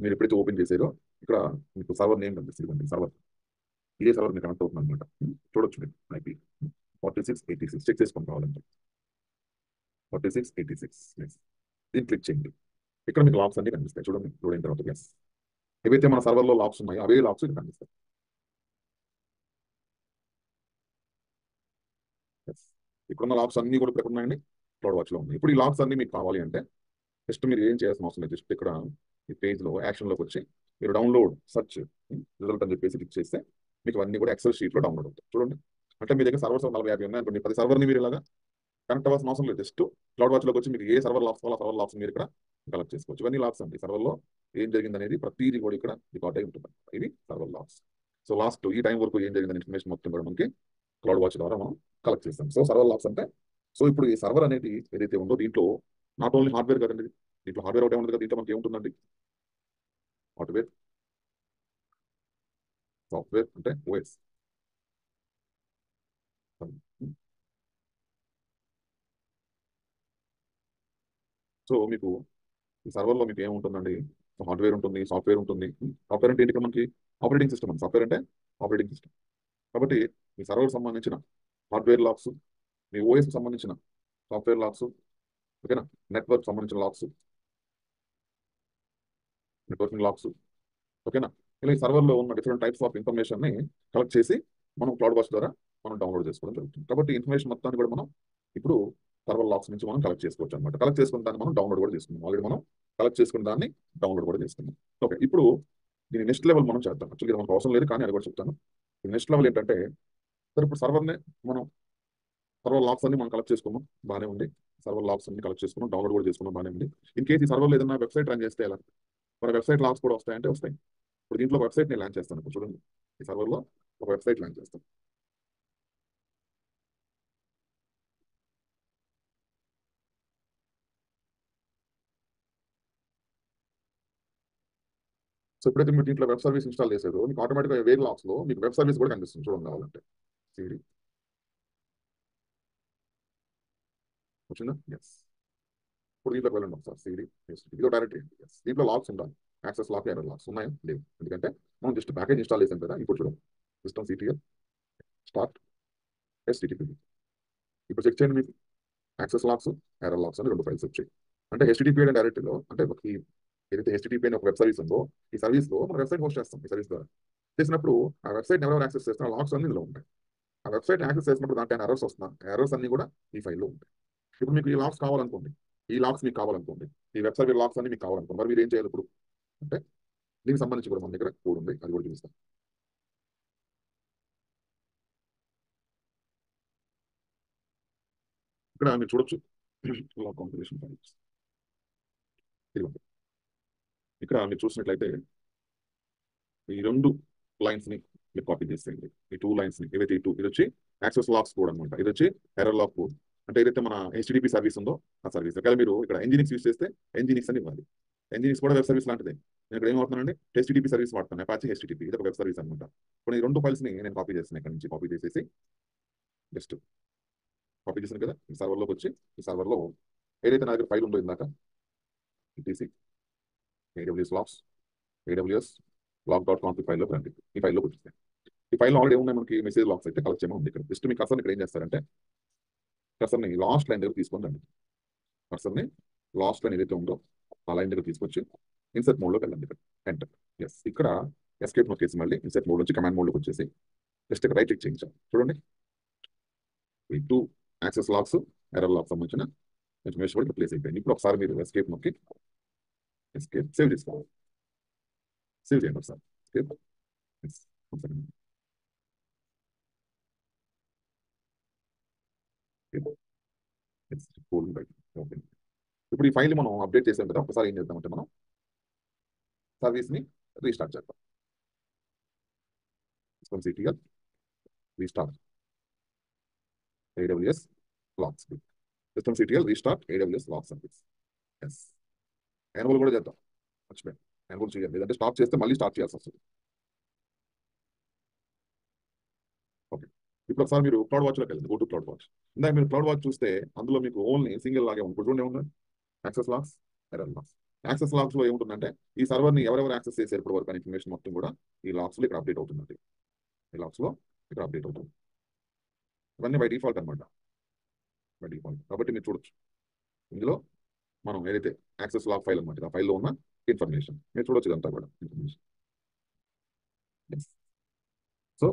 మీరు ఎప్పుడైతే ఓపెన్ చేసారో ఇక్కడ మీకు సర్వర్ నేమ్ కనిపిస్తుంది. సర్వర్ ఇదే సర్వర్ మీకు కనెక్ట్ అవుతుంది అనమాట. చూడొచ్చు మీరు IP 4686 చెక్ చేసుకొని కావాలంటే 4686. దీన్ని క్లిక్ చేయండి. ఇక్కడ మీకు లాగ్స్ అన్ని కనిపిస్తాయి చూడండి. లోడ్ అయిన తర్వాత ఎస్, ఏవైతే మన సర్వర్లో లాగ్స్ ఉన్నాయో అవే లాగ్స్ ఇక్కడ కనిపిస్తాయి. ఎస్, ఇక్కడున్న లాగ్స్ అన్ని కూడా ఇక్కడ ఉన్నాయండి, క్లౌడ్ వాచ్లో ఉన్నాయి. ఇప్పుడు ఈ లాగ్స్ అన్ని మీకు కావాలి అంటే జస్ట్ మీరు ఏం చేయాల్సిన అవసరం లేదు. జస్ట్ ఇక్కడ ఈ పేజ్లో యాక్షన్లోకి వచ్చి మీరు డౌన్లోడ్ సర్చ్ రిజల్ట్ అని చెప్పేసి క్లిక్ చేస్తే మీకు అన్ని కూడా ఎక్సెల్ షీట్లో డౌన్లోడ్ అవుతాయి. చూడండి, అంటే మీ దగ్గర సర్వర్స్ 40-50 ఉన్నాయి అనుకోండి, 10 సర్వర్ని మీరు ఇలాగా కనెక్ట్ అవ్వాల్సిన అవసరం లేదు. జస్ట్ క్లౌడ్ వాచ్లోకి వచ్చి మీకు ఏ సర్వర్ లాగ్స్ కావాలో సర్వర్ లాగ్స్ మీరు ఇక్కడ కలెక్ట్ చేసుకోవచ్చు. ఇవన్నీ లాగ్స్ అండి. సర్వర్లో ఏం జరిగింది అనేది ప్రతిదీ కూడా ఇక్కడ రికార్డ్ అయి ఉంటుంది. ఇవి సర్వర్ లాగ్స్. సో లాస్ట్ ఈ టైం వరకు ఏం జరిగిందని ఇన్ఫర్మేషన్ మొత్తం కూడా మనకి క్లౌడ్ వాచ్ ద్వారా మనం కలెక్ట్ చేస్తాం. సో సర్వర్ లాగ్స్ అంటే, సో ఇప్పుడు ఈ సర్వర్ అనేది ఏదైతే ఉందో దీంట్లో నాట్ ఓన్లీ హార్డ్వేర్ కదండి, దీంట్లో హార్డ్వేర్ ఒకటే ఉండదు కదా. దీంట్లో మనకి ఏముంటుందండి? హార్డ్వేర్, సాఫ్ట్వేర్ అంటే OS. సో మీకు ఈ సర్వర్లో మీకు ఏముంటుందండి? హార్డ్వేర్ ఉంటుంది, సాఫ్ట్వేర్ ఉంటుంది. సాఫ్ట్వేర్ అంటే ఏంటి? ఇక్కడ మనకి ఆపరేటింగ్ సిస్టమ్ అండి. సాఫ్ట్వేర్ అంటే ఆపరేటింగ్ సిస్టమ్. కాబట్టి మీ సర్వర్ సంబంధించిన హార్డ్వేర్ లాగ్స్, మీ OS సంబంధించిన సాఫ్ట్వేర్ లాగ్స్, ఓకేనా, నెట్వర్క్ సంబంధించిన లాగ్స్, నెట్వర్కింగ్ లాగ్స్, ఓకేనా, ఇలా ఈ సర్వర్లో ఉన్న డిఫరెంట్ టైప్స్ ఆఫ్ ఇన్ఫర్మేషన్ని కలెక్ట్ చేసి మనం క్లౌడ్ వాచ్ ద్వారా మనం డౌన్లోడ్ చేసుకోవడం జరుగుతుంది. కాబట్టి ఇన్ఫర్మేషన్ మొత్తాన్ని కూడా మనం ఇప్పుడు సర్వర్ లాగ్స్ నుంచి మనం కలెక్ట్ చేసుకోవచ్చు అనమాట. కలెక్ట్ చేసుకున్న దాన్ని మనం డౌన్లోడ్ కూడా చేసుకున్నాం. ఆల్రెడీ మనం కలెక్ట్ చేసుకున్న దాన్ని డౌన్లోడ్ కూడా చేసుకున్నాం. ఓకే, ఇప్పుడు దీని నెక్స్ట్ లెవెల్ మనం చేద్దాం. యాక్చువల్లీ మనకు అవసరం లేదు కానీ అది కూడా చెప్తాను. నెక్స్ట్ లెవెల్ ఏంటంటే, సరే ఇప్పుడు సర్వర్ని మనం సర్వర్ లాగ్స్ అన్ని మనం కలెక్ట్ చేసుకున్నాం, బాగానే ఉంది. సర్వర్ లాగ్స్ అన్ని కలెక్ట్ చేసుకున్నాం, డౌన్లోడ్ కూడా చేసుకున్నాం, బాగానే ఉంది. ఇన్ కేసు ఈ సర్వర్లో ఏదైనా వెబ్సైట్ రన్ చేస్తే ఎలా? మన వెబ్సైట్ లాగ్స్ కూడా వస్తాయంటే వస్తాయి. ఇప్పుడు దీంట్లో ఒక వెబ్సైట్ నేను లాంచ్ చేస్తాను. ఇప్పుడు చూడండి, ఈ సర్వర్లో ఒక వెబ్సైట్ లాంచ్ చేస్తాను. సో ఎప్పుడైతే మీరు దీంట్లో వెబ్ సర్వీస్ ఇన్స్టాల్ చేసారో మీకు ఆటోమేటిక్గా వేరే లాగ్స్లో మీకు వెబ్ సర్వీస్ కూడా కనిపిస్తుంది. చూడండి కావాలంటే సిడి వచ్చిందా? ఎస్. ఇప్పుడు దీంట్లోకి వెళ్ళండి ఒకసారి. సిడి ఇదో డైరెక్ట్ ఎస్. దీంట్లో లాగ్స్ ఉండాలి. యాక్సెస్ లాగ్, ఎర్రర్ లాగ్స్ ఉన్నాయా? లేవు. ఎందుకంటే మనం జస్ట్ ప్యాకేజ్ ఇన్స్టాల్ చేసాం కదా. ఇప్పుడు చూడండి, సిస్టమ్ CTL స్టార్ట్ HTTP. ఇప్పుడు చెక్ చేయండి, మీకు యాక్సెస్ లాగ్స్, ఎర్రర్ లాగ్స్ అని 2 ఫైల్స్ వచ్చాయి. అంటే HTTP అనే డైరెక్టరీలో, అంటే ఈ ఏదైతే HTTP అనే ఒక వెబ్ సర్వీస్ ఉందో ఈ సర్వీస్లో మనం వెబ్సైట్ హోస్ట్ చేస్తాం. ఈ సర్వీస్ ద్వారా చేసినప్పుడు ఆ వెబ్సైట్ ఎవరెవరు యాక్సెస్ చేస్తున్న లాగ్స్ అన్ని ఇందులో ఉంటాయి. ఆ వెబ్సైట్ యాక్సెస్ చేసినప్పుడు దాంట్లో ఎర్రర్స్ వస్తున్నాయి, ఎర్రర్స్ అన్ని కూడా ఈ ఫైల్లో ఉంటాయి. ఇప్పుడు మీకు ఈ లాగ్స్ కావాలనుకోండి, ఈ లాగ్స్ మీకు కావాలనుకోండి, ఈ వెబ్ సర్వీస్ లాగ్స్ అన్ని మీకు కావాలనుకోండి, మరి మీరు ఏం చేయాలి ఇప్పుడు అంటే దీనికి సంబంధించి కూడా మన దగ్గర కోడ్ ఉంది, అది కూడా చూపిస్తాం. ఇక్కడ మీరు చూడొచ్చు లాగ్ కాన్ఫిగరేషన్ ఫైల్స్. ఇదిగోండి, ఇక్కడ మీరు చూసినట్లయితే ఈ 2 లైన్స్ ని మీరు కాపీ చేసేయండి. ఈ 2 లైన్స్ ని ఏవైతే ఇది వచ్చి యాక్సెస్ లాగ్స్ కోడ్ అనమాట. ఇది వచ్చి ఎర్రర్ లాగ్ కోడ్. అంటే ఏదైతే మన HTTP సర్వీస్ ఉందో ఆ సర్వీస్. ఒకవేళ మీరు ఇక్కడ Nginx యూస్ చేస్తే Nginx అని ఇవ్వాలి. Nginx కూడా వెబ్ సర్వీస్ లాంటిదే. నేను ఇక్కడ ఏం వాడుతున్నానండి? HTTP సర్వీస్ వాడుతాను, అపాచీ HTTP. ఇది ఒక వెబ్ సర్వీస్ అనమాట. ఇప్పుడు ఈ 2 ఫైల్స్ ని నేను కాపీ చేస్తాను. ఇక్కడ నుంచి కాపీ చేసేసి జస్ట్ కాపీ చేశాను కదా, ఈ సర్వర్లోకి వచ్చి ఈ సర్వర్లో ఏదైతే నా దగ్గర ఫైల్ ఉందో ఇందాక ETC AWS logs, AWS log.config ఫైల్లో రండి. ఈ ఫైల్లోకి వచ్చేస్తాయి. ఈ ఫైల్లో ఆల్రెడీ ఏమున్నాయి మనకి? మెసేజ్ లాగ్స్ అయితే కలెక్ట్ చేయమని ఉంది. ఇక్కడ జస్ట్ మీ కర్సర్ని ఇక్కడ ఏం చేస్తారంటే కర్సర్ని లాస్ట్ లైన్ దగ్గర తీసుకొని రండి. కర్సర్ని లాస్ట్ లైన్ ఏదైతే ఉందో ఆ లైన్ దగ్గర తీసుకొచ్చి ఇన్సర్ట్ మోడ్లోకి వెళ్ళండి. ఇక్కడ ఎంటర్. ఎస్. ఇక్కడ ఎస్కేప్ నొక్కేసి మళ్ళీ ఇన్సర్ట్ మోడ్ నుంచి కమాండ్ మోడ్లోకి వచ్చేసి జస్ట్ ఇక్కడ రైట్ క్లిక్ చేయించాలి. చూడండి, ఈ 2 యాక్సెస్ లాగ్స్, ఎర్రర్ లాగ్స్ సంబంధించిన ఇన్ఫర్మేషన్ కూడా ప్లేస్ అయిపోయింది. ఇప్పుడు ఒకసారి మీరు ఎస్కేప్ నొక్కి సేవ్ చేసుకోవాలి. సేవ్ చేయండి ఒకసారి. ఇప్పుడు ఈ ఫైల్ మనం అప్డేట్ చేసాం కదా, ఒకసారి ఏం చేద్దామంటే మనం సర్వీస్ ని రీస్టార్ట్ చేద్దాం. System CTL restart AWS logs. System CTL restart AWS logs and bits. Yes, annual కూడా చేద్దాం. మర్చిపోయాను, యాన్యువల్ చేయాలి, లేదంటే స్టాప్ చేస్తే మళ్ళీ స్టార్ట్ చేయాల్సి వస్తుంది. ఓకే, ఇప్పుడు ఒకసారి మీరు క్లౌడ్ వాచ్లోకి వెళ్ళండి. Go to cloud watch. ఇందాక మీరు క్లౌడ్ వాచ్ చూస్తే అందులో మీకు ఓన్లీ సింగిల్ లాగే ఉంది. ఇప్పుడు చూడండి ఏముంది, access logs, error logs. Access logs లో ఏముంటుందంటే ఈ సర్వర్ని ఎవరెవరు యాక్సెస్ చేశారు ఇప్పుడు వరకు అనే ఇన్ఫర్మేషన్ మొత్తం కూడా ఈ లాగ్స్ లో ఇక్కడ అప్డేట్ అవుతుందండి. ఈ లాగ్స్ లో ఇక్కడ అప్డేట్ అవుతుంది. ఇవన్నీ బై డిఫాల్ట్ అనమాట, బై డిఫాల్ట్. కాబట్టి మీరు చూడొచ్చు ఇందులో మనం ఏదైతే యాక్సెస్ లాగ్ ఫైల్ అనమాట, ఆ ఫైల్లో ఉన్న ఇన్ఫర్మేషన్ మీరు చూడొచ్చు. ఇదంతా కూడా ఇన్ఫర్మేషన్. సో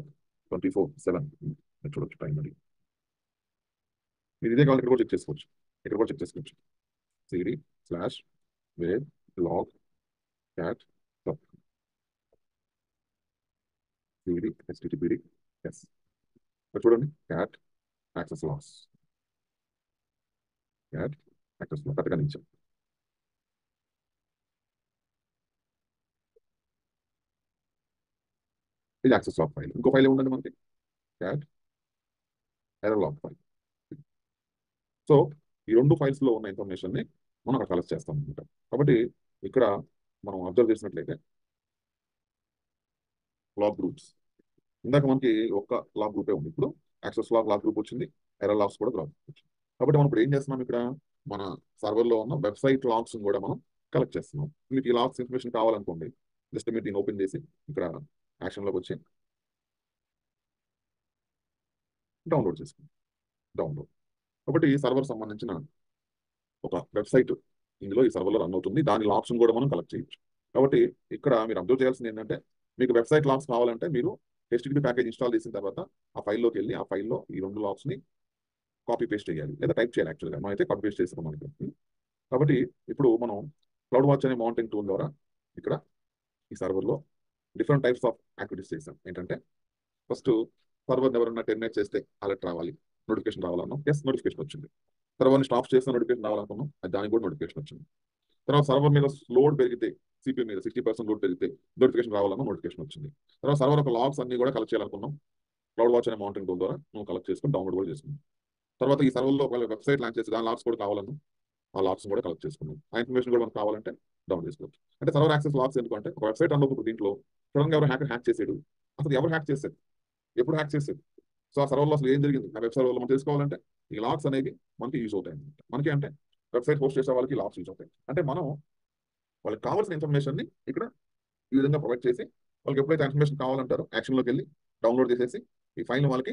24/7 మీరు చూడొచ్చు టైం అది. మీరు ఇదే కావాలి ఇక్కడ కూడా చెక్ చేసుకోవచ్చు. ఇక్కడ కూడా చెక్ చేసుకోవచ్చు. CD slash var log cat CD httpd. Yes, చూడండి cat access logs, cat access log కరెక్ట్గా నిలిచాం. ఇది యాక్సెస్ లాగ్ ఫైల్. ఇంకో ఫైల్ ఏముందండి మనకి, cat error log file. So ఈ రెండు ఫైల్స్ లో ఉన్న ఇన్ఫర్మేషన్ ని మనం అక్కడ కలెక్ట్ చేస్తాం అనమాట. కాబట్టి ఇక్కడ మనం అబ్జర్వ్ చేసినట్లయితే లాగ్ గ్రూప్స్, ఇందాక మనకి ఒక్క లాగ్ గ్రూపే ఉంది, ఇప్పుడు యాక్సెస్ లాగ్ గ్రూప్ వచ్చింది, ఎర్రర్ లాగ్స్ కూడా లాగ్ వచ్చింది. కాబట్టి మనం ఇప్పుడు ఏం చేస్తున్నాం, ఇక్కడ మన సర్వర్లో ఉన్న వెబ్సైట్ లాగ్స్ కూడా మనం కలెక్ట్ చేస్తున్నాం. మీకు ఈ లాగ్స్ ఇన్ఫర్మేషన్ కావాలనుకోండి, జస్ట్ మీరు దీన్ని ఓపెన్ చేసి ఇక్కడ యాక్షన్లోకి వచ్చి డౌన్లోడ్ చేసుకోండి. డౌన్లోడ్. కాబట్టి ఈ సర్వర్ సంబంధించిన ఒక వెబ్సైట్ ఇందులో ఈ సర్వర్లో రన్ అవుతుంది. దాని లాగ్స్ కూడా మనం కలెక్ట్ చేయొచ్చు. కాబట్టి ఇక్కడ మీరు అబ్జర్వ్ చేయాల్సింది ఏంటంటే, మీకు వెబ్సైట్ లాగ్స్ కావాలంటే మీరు HTTP ప్యాకేజ్ ఇన్స్టాల్ చేసిన తర్వాత ఆ ఫైల్లోకి వెళ్ళి ఆ ఫైల్లో ఈ రెండు లాగ్స్ని కాపీ పేస్ట్ చేయాలి, లేదా టైప్ చేయాలి. యాక్చువల్గా మనం అయితే కాపీ పేస్ట్ చేస్తాం మనకి. కాబట్టి ఇప్పుడు మనం క్లౌడ్ వాచ్ అనే మానిటరింగ్ టూల్ ద్వారా ఇక్కడ ఈ సర్వర్లో డిఫరెంట్ టైప్స్ ఆఫ్ యాక్టివిటీస్ చేసాం. ఏంటంటే ఫస్ట్ సర్వర్ ఎవరైనా టెర్మినేట్ చేస్తే అలర్ట్ రావాలి, నోటిఫికేషన్ రావాలన్నాం. ఎస్, నోటిఫికేషన్ వచ్చింది. సర్వర్ని స్టాప్ చేస్తే నోటిఫికేషన్ రావాలనుకున్నాం, అది దానికి కూడా నోటిఫికేషన్ వచ్చింది. తర్వాత సర్వర్ మీద లోడ్ పెరిగితే, CPU మీద 60% లోడ్ పెరిగితే నోటిఫికేషన్ రావాలన్నా నోటిఫికేషన్ వచ్చింది. తర్వాత సర్వర్ ఒక లాగ్స్ అన్ని కూడా కలెక్ట్ చేయాలనుకున్నాం. క్లౌడ్ వాచ్ అనే మానిటరింగ్ టూల్ ద్వారా నువ్వు కలెక్ట్ చేసుకుని డౌన్లోడ్ కూడా చేసుకున్నాం. తర్వాత ఈ సర్వర్లో ఒకవేళ వెబ్సైట్ లాంచ్ చేసి దాని లాగ్స్ కూడా కావాలన్నా ఆ లాగ్స్ కూడా కలెక్ట్ చేసుకున్నాం. ఆ ఇన్ఫర్మేషన్ కూడా మనకు కావాలంటే డౌన్ చేసుకోవచ్చు. అంటే సర్వర్ యాక్సెస్ లాగ్స్ ఎందుకంటే ఒక వెబ్సైట్ అన్నప్పుడు దీంట్లో సడన్గా ఎవరు హ్యాక్ చేసాడు, అసలు ఎవరు హ్యాక్ చేశారు, ఎప్పుడు హ్యాక్ చేశారు, సో ఆ సర్వర్లో అసలు ఏం జరిగింది, ఆ వెబ్ సర్వర్లో మనం తెలుసుకోవాలంటే ఈ లాగ్స్ అనేవి మనకి యూజ్ అవుతాయి అనమాట. మనకి అంటే వెబ్సైట్ హోస్ట్ చేసే వాళ్ళకి లాగ్స్ యూజ్ అవుతాయి. అంటే మనం వాళ్ళకి కావాల్సిన ఇన్ఫర్మేషన్ని ఇక్కడ ఈ విధంగా ప్రొవైడ్ చేసి వాళ్ళకి ఎప్పుడైతే ఇన్ఫర్మేషన్ కావాలంటారో యాక్షన్లోకి వెళ్ళి డౌన్లోడ్ చేసేసి ఈ ఫైల్ వాళ్ళకి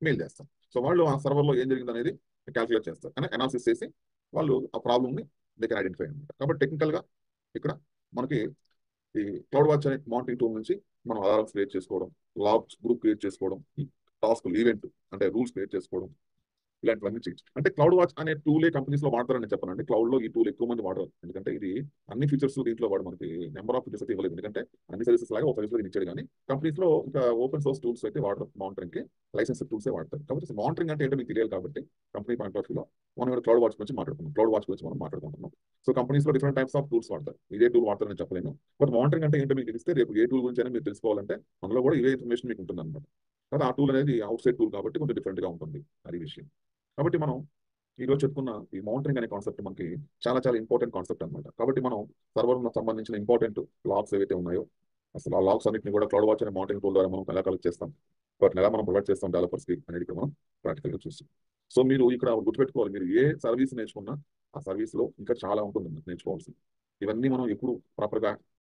మెయిల్ చేస్తాం. సో వాళ్ళు ఆ సర్వర్లో ఏం జరిగింది అనేది క్యాల్కులేట్ చేస్తారు, కానీ అనాలిసిస్ చేసి వాళ్ళు ఆ ప్రాబ్లమ్ని దే కెన్ ఐడెంటిఫై అనమాట. కాబట్టి టెక్నికల్గా ఇక్కడ మనకి ఈ క్లౌడ్ వాచ్ అనే మానిటరింగ్ టూల్ నుంచి మనం అలారమ్స్ క్రియేట్ చేసుకోవడం, లాగ్స్ గ్రూప్ క్రియేట్ చేసుకోవడం, టాస్క్ ఈవెంట్ అంటే రూల్స్ క్రియేట్ చేసుకోవడం, ఇలాంటివన్నీ చేయొచ్చు. అంటే క్లౌడ్ వాచ్ అనే టూలే కంపెనీస్ లో వాడతారని చెప్పానండి. క్లౌడ్ లో ఈ టూల్ ఎక్కువ మంది వాడరు, ఎందుకంటే ఇది అన్ని ఫీచర్స్ దీంట్లో వాడు మనకి నెంబర్ ఆఫ్ ఫీచర్స్ అయితే ఇవ్వలేదు, ఎందుకంటే అన్ని సర్వీసెస్ లాగా ఒక సర్వీస్ లో ఇచ్చాడు. కానీ కంపెనీస్ లో ఇంకా ఓపెన్ సోర్స్ టూల్స్ అయితే వాడరు, మానిటరింగ్ కి లైసెన్స్ టూల్సే వాడతారు. కాబట్టి మానిటరింగ్ అంటే ఏంటో మీకు తెలియాలి. కాబట్టి కంపెనీ పాయింట్ ఆఫ్ వ్యూలో మనం ఇక్కడ క్లౌడ్ వాచ్ గురించి మాట్లాడుతున్నాం, క్లౌడ్ వాచ్ గురించి మనం మాట్లాడుకుంటున్నాం. సో కంపెనీస్ లో డిఫరెంట్ టైప్స్ ఆఫ్ టూల్స్ వాడతారు, ఇదే టూల్ వాడతారని చెప్పలేను. బట్ మానిటరింగ్ అంటే ఏంటో మీకు తెలిస్తే రేపు ఏ టూల్ గురించి అయినా మీరు తెలుసుకోవాలంటే అందులో కూడా ఇదే ఇన్ఫర్మేషన్ మీకు ఉంటుంది అనమాట. కాబట్టి ఆ టూల్ అనేది అవుట్ సైడ్ టూల్ కాబట్టి కొంచెం డిఫరెంట్ గా ఉంటుంది అది విషయం. కాబట్టి మనం ఈరోజు చెప్పుకున్న ఈ మానిటరింగ్ అనే కాన్సెప్ట్ మనకి చాలా చాలా ఇంపార్టెంట్ కాన్సెప్ట్ అనమాట. కాబట్టి మనం సర్వర్ సంబంధించిన ఇంపార్టెంట్ లాగ్స్ ఏవైతే ఉన్నాయో అసలు ఆ లాగ్స్ అన్నింటినీ కూడా క్లౌడ్ వాచ్ అనే మానిటరింగ్ టూల్ ద్వారా మనం ఎలా కలెక్ట్ చేస్తాం, వాటిని ఎలా మనం ప్రొవైడ్ చేస్తాం డెవలపర్స్కి అనేది ఇక్కడ మనం ప్రాక్టికల్గా చూస్తాం. సో మీరు ఇక్కడ గుర్తుపెట్టుకోవాలి, మీరు ఏ సర్వీస్ నేర్చుకున్నా ఆ సర్వీస్లో ఇంకా చాలా ఉంటుంది నేర్చుకోవాల్సింది. ఇవన్నీ మనం ఎప్పుడు ప్రాపర్గా